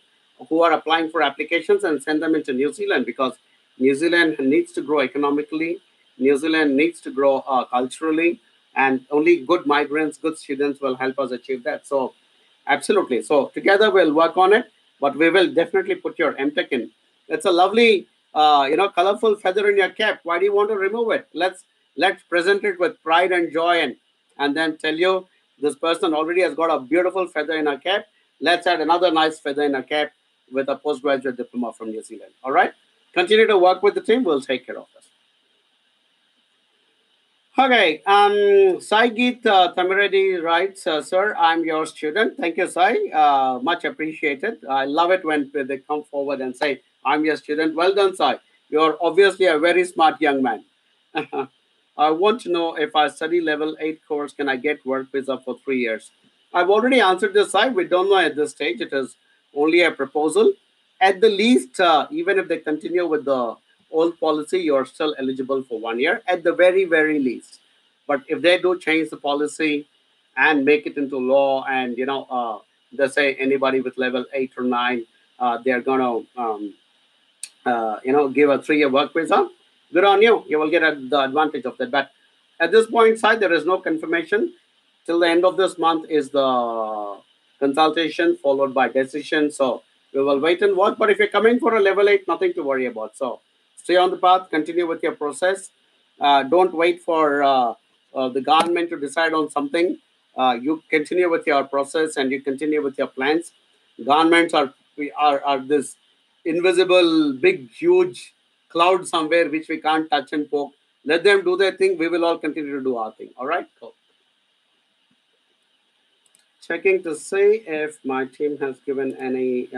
who are applying for applications and send them into New Zealand, because New Zealand needs to grow economically, New Zealand needs to grow culturally, and only good migrants, good students will help us achieve that. So, absolutely. So, together we'll work on it, but we will definitely put your MTech in. It's a lovely, colorful feather in your cap. Why do you want to remove it? Let's present it with pride and joy, and then tell you this person already has got a beautiful feather in her cap. Let's add another nice feather in her cap with a postgraduate diploma from New Zealand. All right. Continue to work with the team. We'll take care of this. Okay. Sai Geet Tamiredi writes, Sir, I'm your student. Thank you, Sai. Much appreciated. I love it when they come forward and say, I'm your student. Well done, Sai. You're obviously a very smart young man. I want to know, if I study level 8 course, can I get work visa for 3 years? I've already answered this side. We don't know at this stage. It is only a proposal. At the least, even if they continue with the old policy, you're still eligible for 1 year at the very, very least. But if they do change the policy and make it into law, and they say anybody with level 8 or 9, they're going to give a 3 year work visa, good on you. You will get the advantage of that. But at this point, side, there is no confirmation. Till the end of this month is the consultation followed by decision. So we will wait and watch. But if you're coming for a level 8, nothing to worry about. So stay on the path, continue with your process. Don't wait for the government to decide on something. You continue with your process and you continue with your plans. Governments are this invisible, big, huge cloud somewhere which we can't touch and poke. Let them do their thing. We will all continue to do our thing. All right. Cool. Checking to see if my team has given any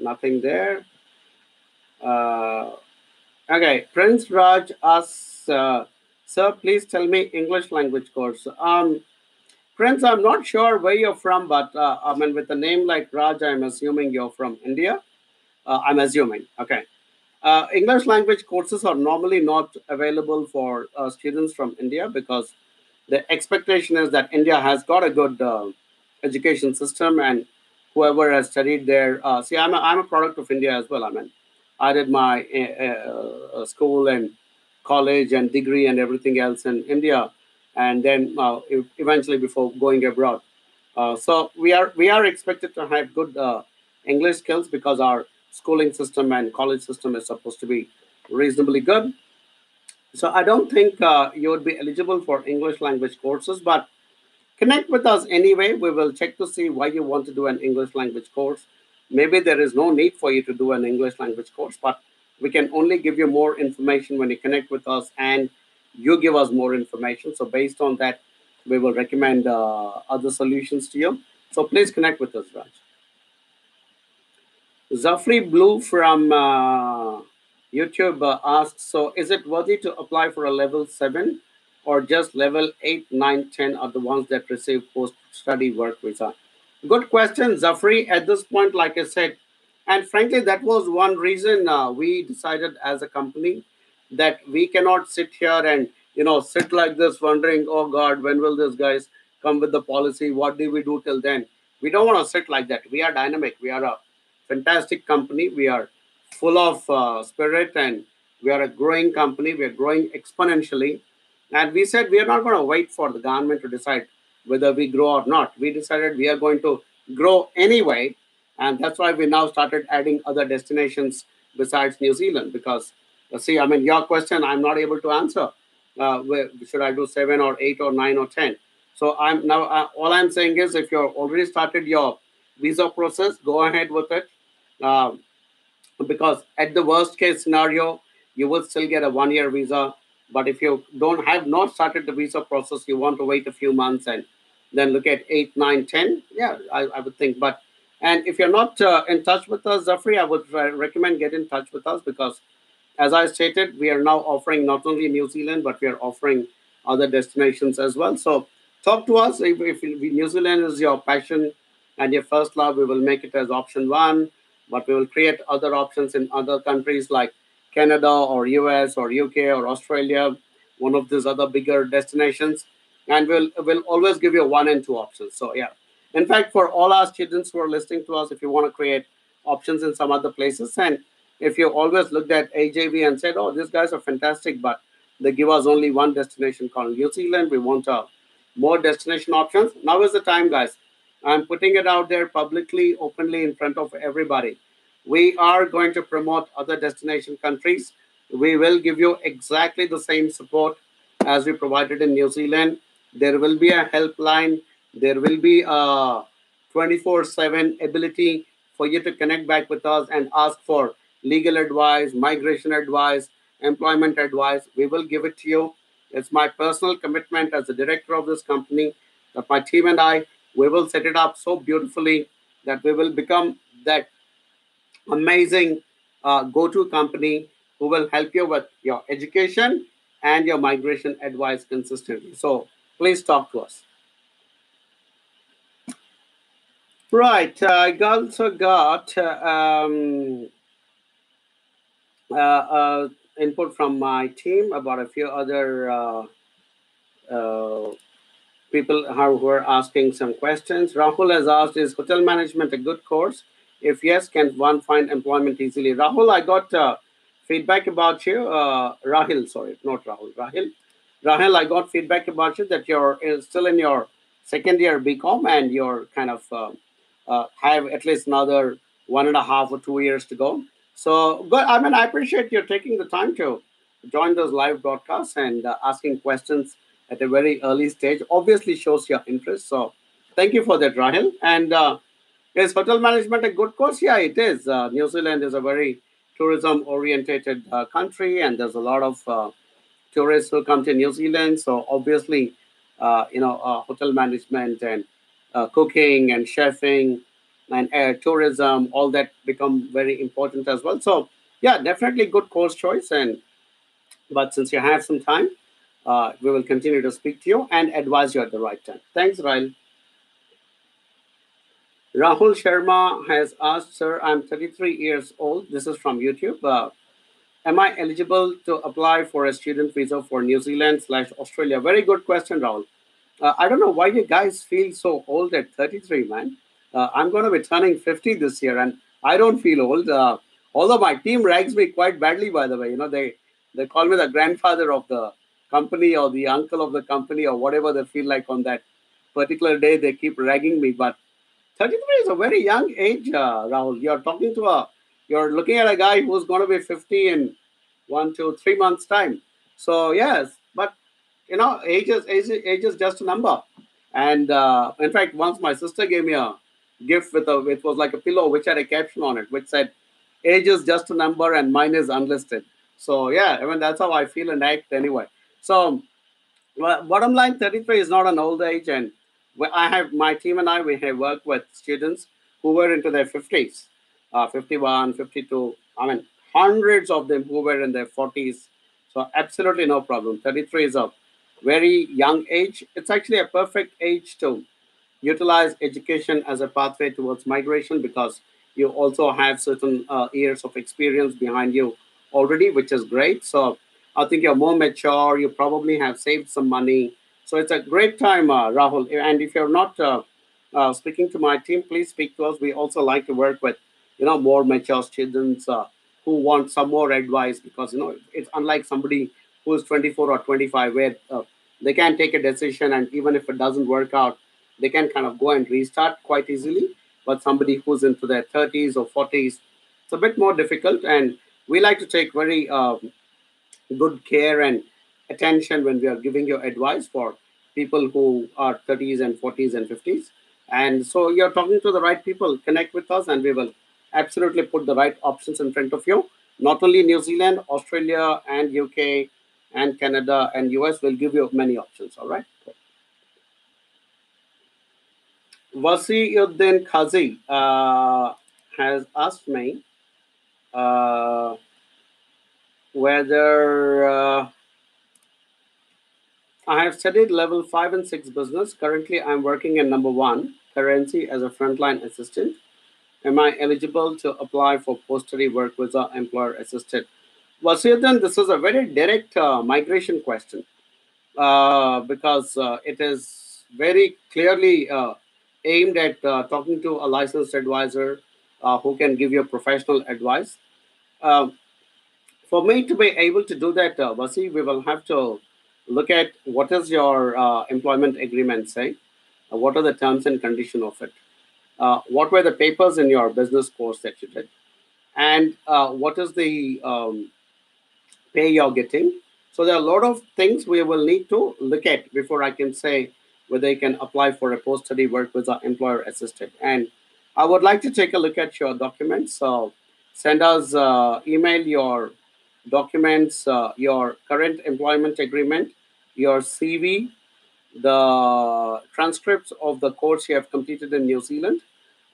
nothing there. Uh, okay. Prince Raj asks, sir, please tell me English language course. Prince, I'm not sure where you're from, but I mean, with a name like Raj, I'm assuming you're from India. I'm assuming. Okay. English language courses are normally not available for students from India, because the expectation is that India has got a good education system, and whoever has studied there. See, I'm a product of India as well. I mean, I did my school and college and degree and everything else in India, and then eventually before going abroad. So we are expected to have good English skills, because our schooling system and college system is supposed to be reasonably good. So I don't think you would be eligible for English language courses, but connect with us anyway. We will check to see why you want to do an English language course. Maybe there is no need for you to do an English language course, but we can only give you more information when you connect with us and you give us more information. So based on that, we will recommend other solutions to you. So please connect with us, Raj. Zafri Blue from YouTube asks, so is it worthy to apply for a level 7, or just level 8, 9, 10 are the ones that receive post study work visa? Good question, Zafri. At this point, like I said, and frankly, that was one reason we decided as a company that we cannot sit here and sit like this wondering, oh God, when will these guys come with the policy? What do we do till then? We don't want to sit like that. We are dynamic. We are a fantastic company. We are full of spirit, and we are a growing company. We are growing exponentially. And we said we are not going to wait for the government to decide whether we grow or not. We decided we are going to grow anyway. And that's why we now started adding other destinations besides New Zealand. Because, see, I mean, your question I'm not able to answer. Should I do 7 or 8 or 9 or 10? So I'm now all I'm saying is, if you're already started your visa process, go ahead with it. Uh, because at the worst case scenario, you will still get a 1 year visa. But if you don't have not started the visa process, you want to wait a few months and then look at 8, 9, 10. Yeah, I would think. But and if you're not in touch with us, Zafri, I would recommend get in touch with us, because as I stated, we are now offering not only New Zealand, but we are offering other destinations as well. So talk to us. If New Zealand is your passion and your first love, we will make it as option 1, but we will create other options in other countries like Canada or US or UK or Australia, one of these other bigger destinations, and we'll always give you one and two options. So yeah, in fact, for all our students who are listening to us, if you want to create options in some other places, and if you always looked at AJV and said, "Oh, these guys are fantastic," but they give us only one destination called New Zealand, we want more destination options. Now is the time, guys. I'm putting it out there publicly, openly in front of everybody. We are going to promote other destination countries. We will give you exactly the same support as we provided in New Zealand. There will be a helpline. There will be a 24/7 ability for you to connect back with us and ask for legal advice, migration advice, employment advice. We will give it to you. It's my personal commitment as the director of this company that my team and I, we will set it up so beautifully that we will become that amazing go-to company who will help you with your education and your migration advice consistently. So please talk to us. Right. I also got input from my team about a few other uh, people who are asking some questions. Rahul has asked, is hotel management a good course? If yes, can one find employment easily? Rahul, I got feedback about you. Rahil, sorry, not Rahul, Rahil. Rahil, I got feedback about you that you're still in your second year BCom and you're kind of have at least another 1.5 or 2 years to go. So, good. I mean, I appreciate you taking the time to join those live broadcasts and asking questions at a very early stage. Obviously, shows your interest. So, thank you for that, Rahil. And is hotel management a good course? Yeah, it is. New Zealand is a very tourism orientated country, and there's a lot of tourists who come to New Zealand. So obviously, hotel management and cooking and chefing and air tourism, all that become very important as well. So yeah, definitely good course choice. And but since you have some time, we will continue to speak to you and advise you at the right time. Thanks, Rahul. Rahul Sharma has asked, sir, I'm 33 years old. This is from YouTube. Am I eligible to apply for a student visa for New Zealand slash Australia? Very good question, Rahul. I don't know why you guys feel so old at 33, man. I'm going to be turning 50 this year, and I don't feel old. Although my team rags me quite badly, by the way. They call me the grandfather of the company or the uncle of the company or whatever they feel like on that particular day. They keep ragging me, but 33 is a very young age, Rahul. You're looking at a guy who's going to be 50 in 1, 2, 3 months' time. So, yes, but age is just a number. And in fact, once my sister gave me a gift it was like a pillow which had a caption on it, which said, age is just a number and mine is unlisted. So, yeah, I mean, that's how I feel and act anyway. So, well, bottom line, 33 is not an old age, and I have my team and I we have worked with students who were into their 50s, 51, 52. I mean, hundreds of them who were in their 40s. So absolutely no problem. 33 is a very young age. It's actually a perfect age to utilize education as a pathway towards migration because you also have certain years of experience behind you already, which is great. So I think you're more mature. You probably have saved some money. So it's a great time, Rahul. And if you're not speaking to my team, please speak to us. We also like to work with, more mature students who want some more advice because, it's unlike somebody who is 24 or 25 where they can take a decision and even if it doesn't work out, they can kind of go and restart quite easily. But somebody who's into their 30s or 40s, it's a bit more difficult. And we like to take very good care and attention when we are giving you advice for people who are 30s and 40s and 50s. And so you're talking to the right people. Connect with us, and we will absolutely put the right options in front of you. Not only New Zealand, Australia, and UK, and Canada, and US will give you many options. All right. Wasiuddin Khazi has asked me whether I have studied level 5 and 6 business. Currently, I'm working in number 1 currency as a frontline assistant. Am I eligible to apply for post study work visa employer assisted? Vasudhan, this is a very direct migration question because it is very clearly aimed at talking to a licensed advisor who can give you professional advice. Um, for me to be able to do that, Vasi, we will have to look at what is your employment agreement say, what are the terms and condition of it, what were the papers in your business course that you did, and what is the pay you're getting. So there are a lot of things we will need to look at before I can say whether you can apply for a post-study work visa employer assisted. And I would like to take a look at your documents. So send us email your documents, your current employment agreement, your CV, the transcripts of the course you have completed in New Zealand,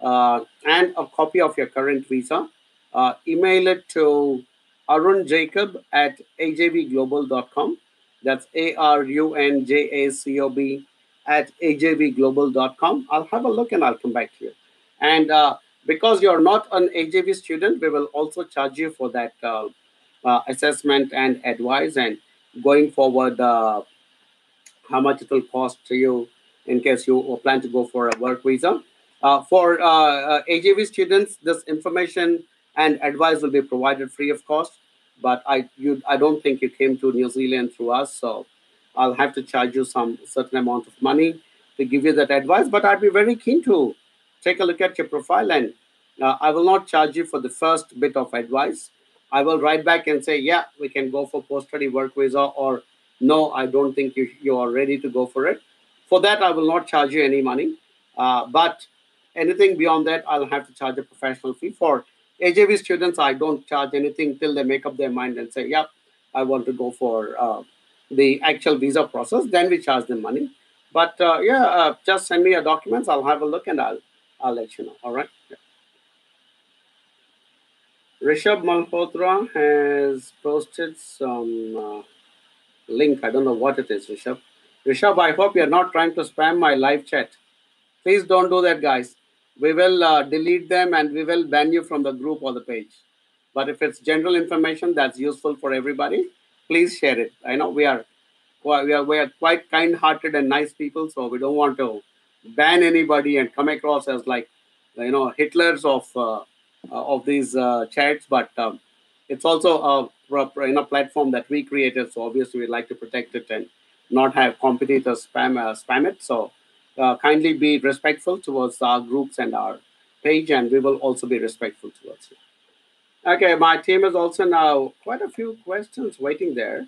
and a copy of your current visa. Email it to Arun Jacob at ajvglobal.com. That's ARUNJACOB at ajvglobal.com. I'll have a look and I'll come back to you. And because you're not an AJV student, we will also charge you for that assessment and advice. And going forward, how much it will cost to you in case you plan to go for a work visa. For AJV students, this information and advice will be provided free of cost. But I don't think you came to New Zealand through us, so I'll have to charge you some certain amount of money to give you that advice. But I'd be very keen to take a look at your profile, and I will not charge you for the first bit of advice. I will write back and say, yeah, we can go for post study work visa, or no, I don't think you are ready to go for it. For that, I will not charge you any money. But anything beyond that, I'll have to charge a professional fee. For AJV students, I don't charge anything till they make up their mind and say, yep, I want to go for the actual visa process. Then we charge them money. But yeah, just send me your documents. I'll have a look and I'll let you know. All right. Yeah. Rishabh Malhotra has posted some link. I don't know what it is, Rishabh. Rishabh, I hope you're not trying to spam my live chat. Please don't do that, guys. We will delete them and we will ban you from the group or the page. But if it's general information that's useful for everybody, please share it. I know we are quite kind-hearted and nice people, so we don't want to ban anybody and come across as like Hitlers of these chats. But it's also a platform that we created, so obviously we like to protect it and not have competitors spam it. So kindly be respectful towards our groups and our page, and we will also be respectful towards you. Okay, my team is also now quite a few questions waiting there.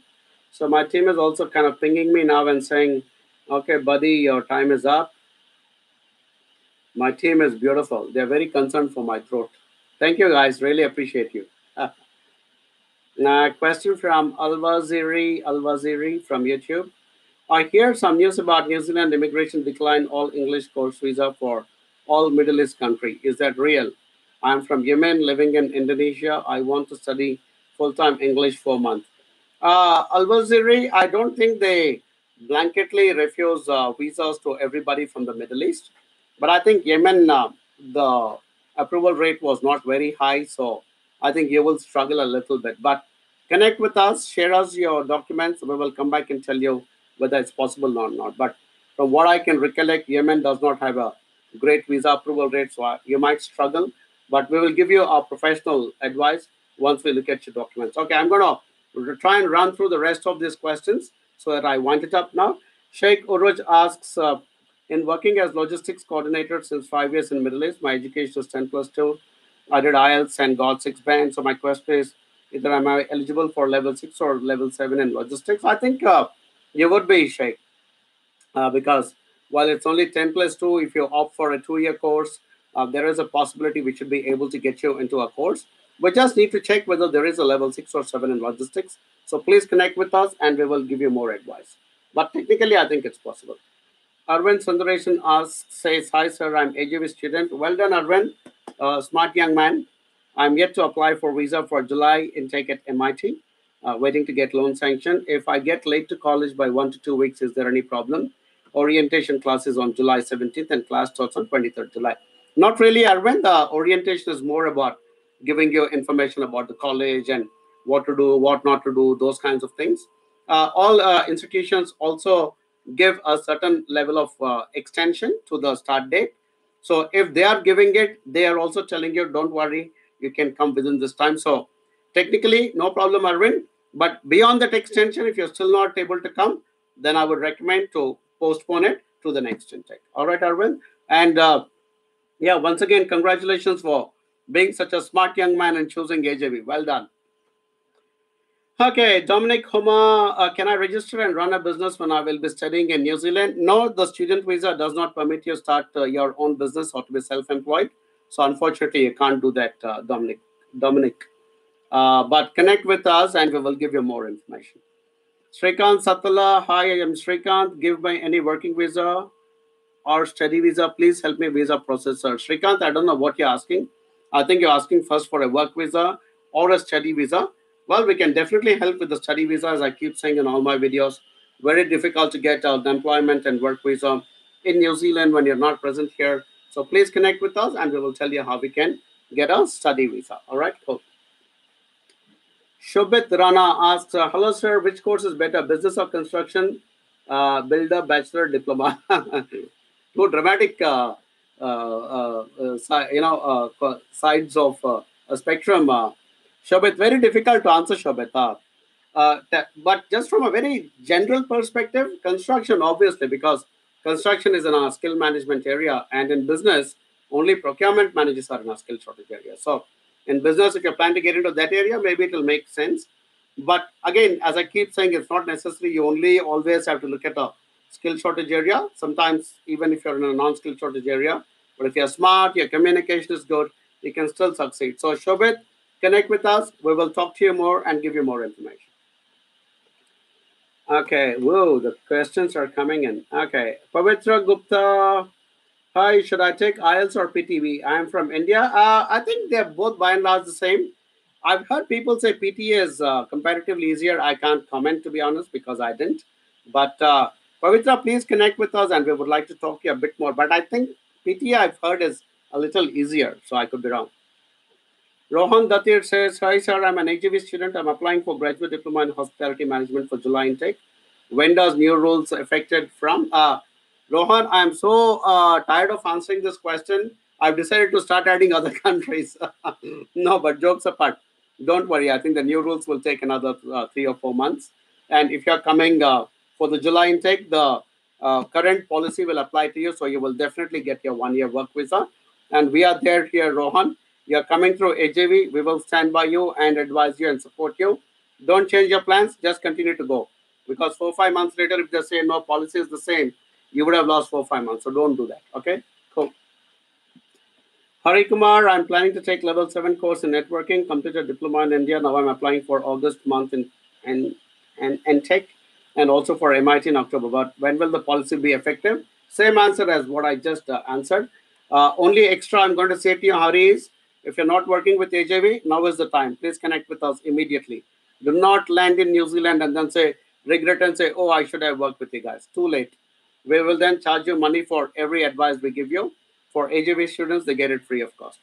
So my team is also kind of pinging me now and saying, okay, buddy, your time is up. My team is beautiful. They're very concerned for my throat. Thank you, guys. Really appreciate you. Now, question from Alwaziri from YouTube. I hear some news about New Zealand immigration decline all English course visa for all Middle East country. Is that real? I'm from Yemen, living in Indonesia. I want to study full-time English for a month. Al-Waziri, I don't think they blanketly refuse visas to everybody from the Middle East. But I think Yemen, the approval rate was not very high. So I think you will struggle a little bit. But connect with us, share us your documents. We will come back and tell you whether it's possible or not. But from what I can recollect, Yemen does not have a great visa approval rate. So you might struggle. But we will give you our professional advice once we look at your documents. Okay, I'm going to try and run through the rest of these questions so that I wind it up now. Sheikh Uruj asks, in working as logistics coordinator since 5 years in Middle East, my education is 10 plus 2. I did IELTS and got 6 band. So my question is, either am I eligible for level 6 or level 7 in logistics? I think you would be, Sheikh, because while it's only 10 plus 2, if you opt for a 2-year course, there is a possibility we should be able to get you into a course. We just need to check whether there is a level 6 or 7 in logistics. So please connect with us and we will give you more advice. But technically, I think it's possible. Arvind Sundaresan says, hi, sir, I'm AJV student. Well done, Arvind. Smart young man. I'm yet to apply for visa for July intake at MIT, waiting to get loan sanction. If I get late to college by 1 to 2 weeks, is there any problem? Orientation classes on July 17th and class starts on 23rd July. Not really, Arvind. The orientation is more about giving you information about the college and what to do, what not to do, those kinds of things. All institutions also give a certain level of extension to the start date. So if they are giving it, they are also telling you, don't worry, you can come within this time. So technically, no problem, Arvind. But beyond that extension, if you're still not able to come, then I would recommend to postpone it to the next intake. All right, Arvind. And yeah, once again, congratulations for being such a smart young man and choosing AJV. Well done. Okay, Dominic Homa, can I register and run a business when I will be studying in New Zealand? No, the student visa does not permit you start your own business or to be self-employed. So unfortunately, you can't do that, Dominic. Dominic, but connect with us and we will give you more information. Srikant Satala, hi, I am Srikant. Give me any working visa or study visa. Please help me visa processor. Srikant, I don't know what you're asking. I think you're asking first for a work visa or a study visa. Well, we can definitely help with the study visa, as I keep saying in all my videos. Very difficult to get employment and work visa in New Zealand when you're not present here. So please connect with us and we will tell you how we can get a study visa. All right, cool. Shobit Rana asks, hello sir, which course is better, business or construction? Builder, bachelor, diploma. Two dramatic, sides of a spectrum. Shobit, very difficult to answer, Shobit. But just from a very general perspective, construction, obviously, because construction is in our skill management area, and in business, only procurement managers are in our skill shortage area. So, in business, if you're planning to get into that area, maybe it will make sense. But again, as I keep saying, it's not necessary. You only always have to look at a skill shortage area. Sometimes, even if you're in a non-skill shortage area, but if you're smart, your communication is good, you can still succeed. So, Shobit, connect with us. We will talk to you more and give you more information. Okay, whoa, the questions are coming in. Okay, Pavitra Gupta, hi, should I take IELTS or PTV? I am from India. I think they're both by and large the same. I've heard people say PTA is comparatively easier. I can't comment to be honest because I didn't. But Pavitra, please connect with us and we would like to talk to you a bit more. But I think PTA I've heard is a little easier, so I could be wrong. Rohan Datir says, hi sir, I'm an HGV student. I'm applying for graduate diploma in hospitality management for July intake. When does new rules affected from? Rohan, I'm so tired of answering this question. I've decided to start adding other countries. No, but jokes apart, don't worry. I think the new rules will take another 3 or 4 months. And if you're coming for the July intake, the current policy will apply to you. So you will definitely get your 1 year work visa. And we are there here, Rohan. You're coming through AJV. We will stand by you and advise you and support you. Don't change your plans. Just continue to go. Because 4 or 5 months later, if they say no, policy is the same, you would have lost 4 or 5 months. So don't do that. Okay? Cool. Hari Kumar, I'm planning to take level 7 course in networking, completed diploma in India. Now I'm applying for August month in tech and also for MIT in October. But when will the policy be effective? Same answer as what I just answered. Only extra I'm going to say to you, Hari, is if you're not working with AJV, now is the time. Please connect with us immediately. Do not land in New Zealand and then say, regret and say, oh, I should have worked with you guys. Too late. We will then charge you money for every advice we give you. For AJV students, they get it free of cost.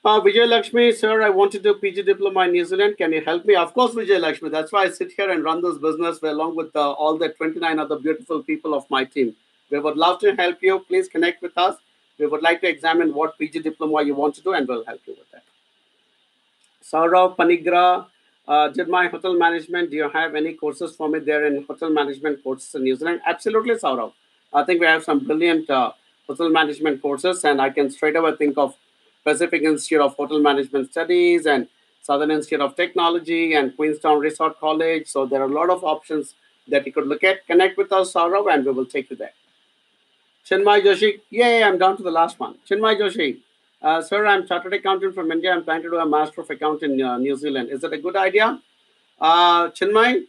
Vijay Lakshmi, sir, I want to do PG diploma in New Zealand. Can you help me? Of course, Vijay Lakshmi. That's why I sit here and run this business along with all the 29 other beautiful people of my team. We would love to help you. Please connect with us. We would like to examine what PG diploma you want to do and we'll help you with that. Saurav Panigra, did my hotel management. Do you have any courses for me there in hotel management courses in New Zealand? Absolutely, Saurav. I think we have some brilliant hotel management courses, and I can straight away think of Pacific Institute of Hotel Management Studies and Southern Institute of Technology and Queenstown Resort College. So there are a lot of options that you could look at. Connect with us, Saurav, and we will take you there. Chinmay Joshi, yeah, I'm down to the last one. Chinmay Joshi, sir, I'm chartered accountant from India. I'm planning to do a Master of Account in New Zealand. Is it a good idea? Chinmay,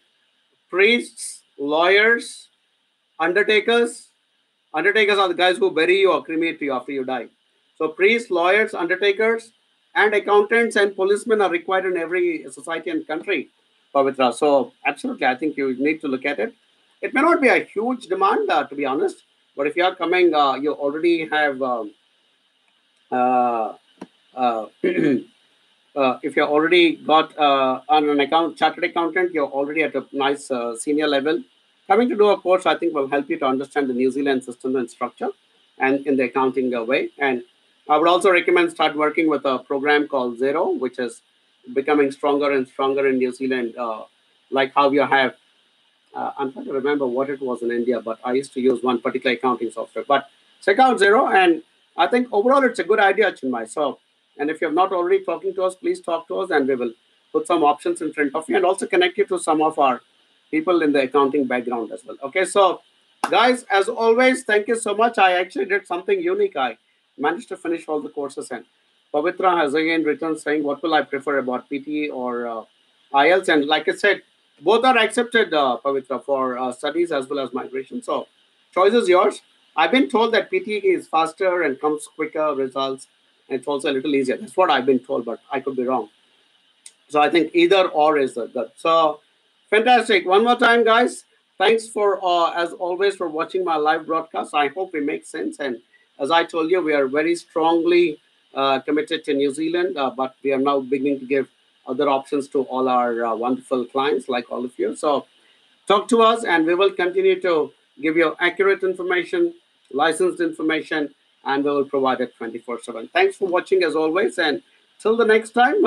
priests, lawyers, undertakers. Undertakers are the guys who bury you or cremate you after you die. So priests, lawyers, undertakers, and accountants and policemen are required in every society and country, Pavitra. So absolutely, I think you need to look at it. It may not be a huge demand, to be honest, but if you are coming, you already have uh, uh, if you already got on an account chartered accountant, you're already at a nice senior level. Coming to do a course, I think will help you to understand the New Zealand system and structure, and in the accounting way. And I would also recommend start working with a program called Zero, which is becoming stronger and stronger in New Zealand. Like how you have I'm trying to remember what it was in India, but I used to use one particular accounting software. But check out Zero, and I think overall it's a good idea, Chinmay. So, and if you're not already talking to us, please talk to us, and we will put some options in front of you, and also connect you to some of our people in the accounting background as well. Okay, so guys, as always, thank you so much. I actually did something unique. I managed to finish all the courses, and Pavitra has again written saying, "What will I prefer about PT or IELTS?" And like I said, both are accepted, Pavitra, for studies as well as migration. So, choice is yours. I've been told that PT is faster and comes quicker results, and it's also a little easier. That's what I've been told, but I could be wrong. So I think either or is good. So fantastic. One more time, guys. Thanks for, as always, for watching my live broadcast. I hope it makes sense. And as I told you, we are very strongly committed to New Zealand, but we are now beginning to give other options to all our wonderful clients like all of you. So talk to us, and we will continue to give you accurate information, licensed information, and we will provide it 24/7. Thanks for watching as always, and till the next time,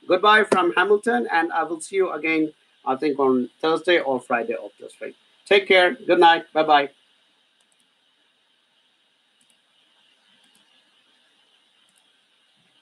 goodbye from Hamilton, and I will see you again, I think, on Thursday or Friday of this week. Take care. Good night. Bye bye.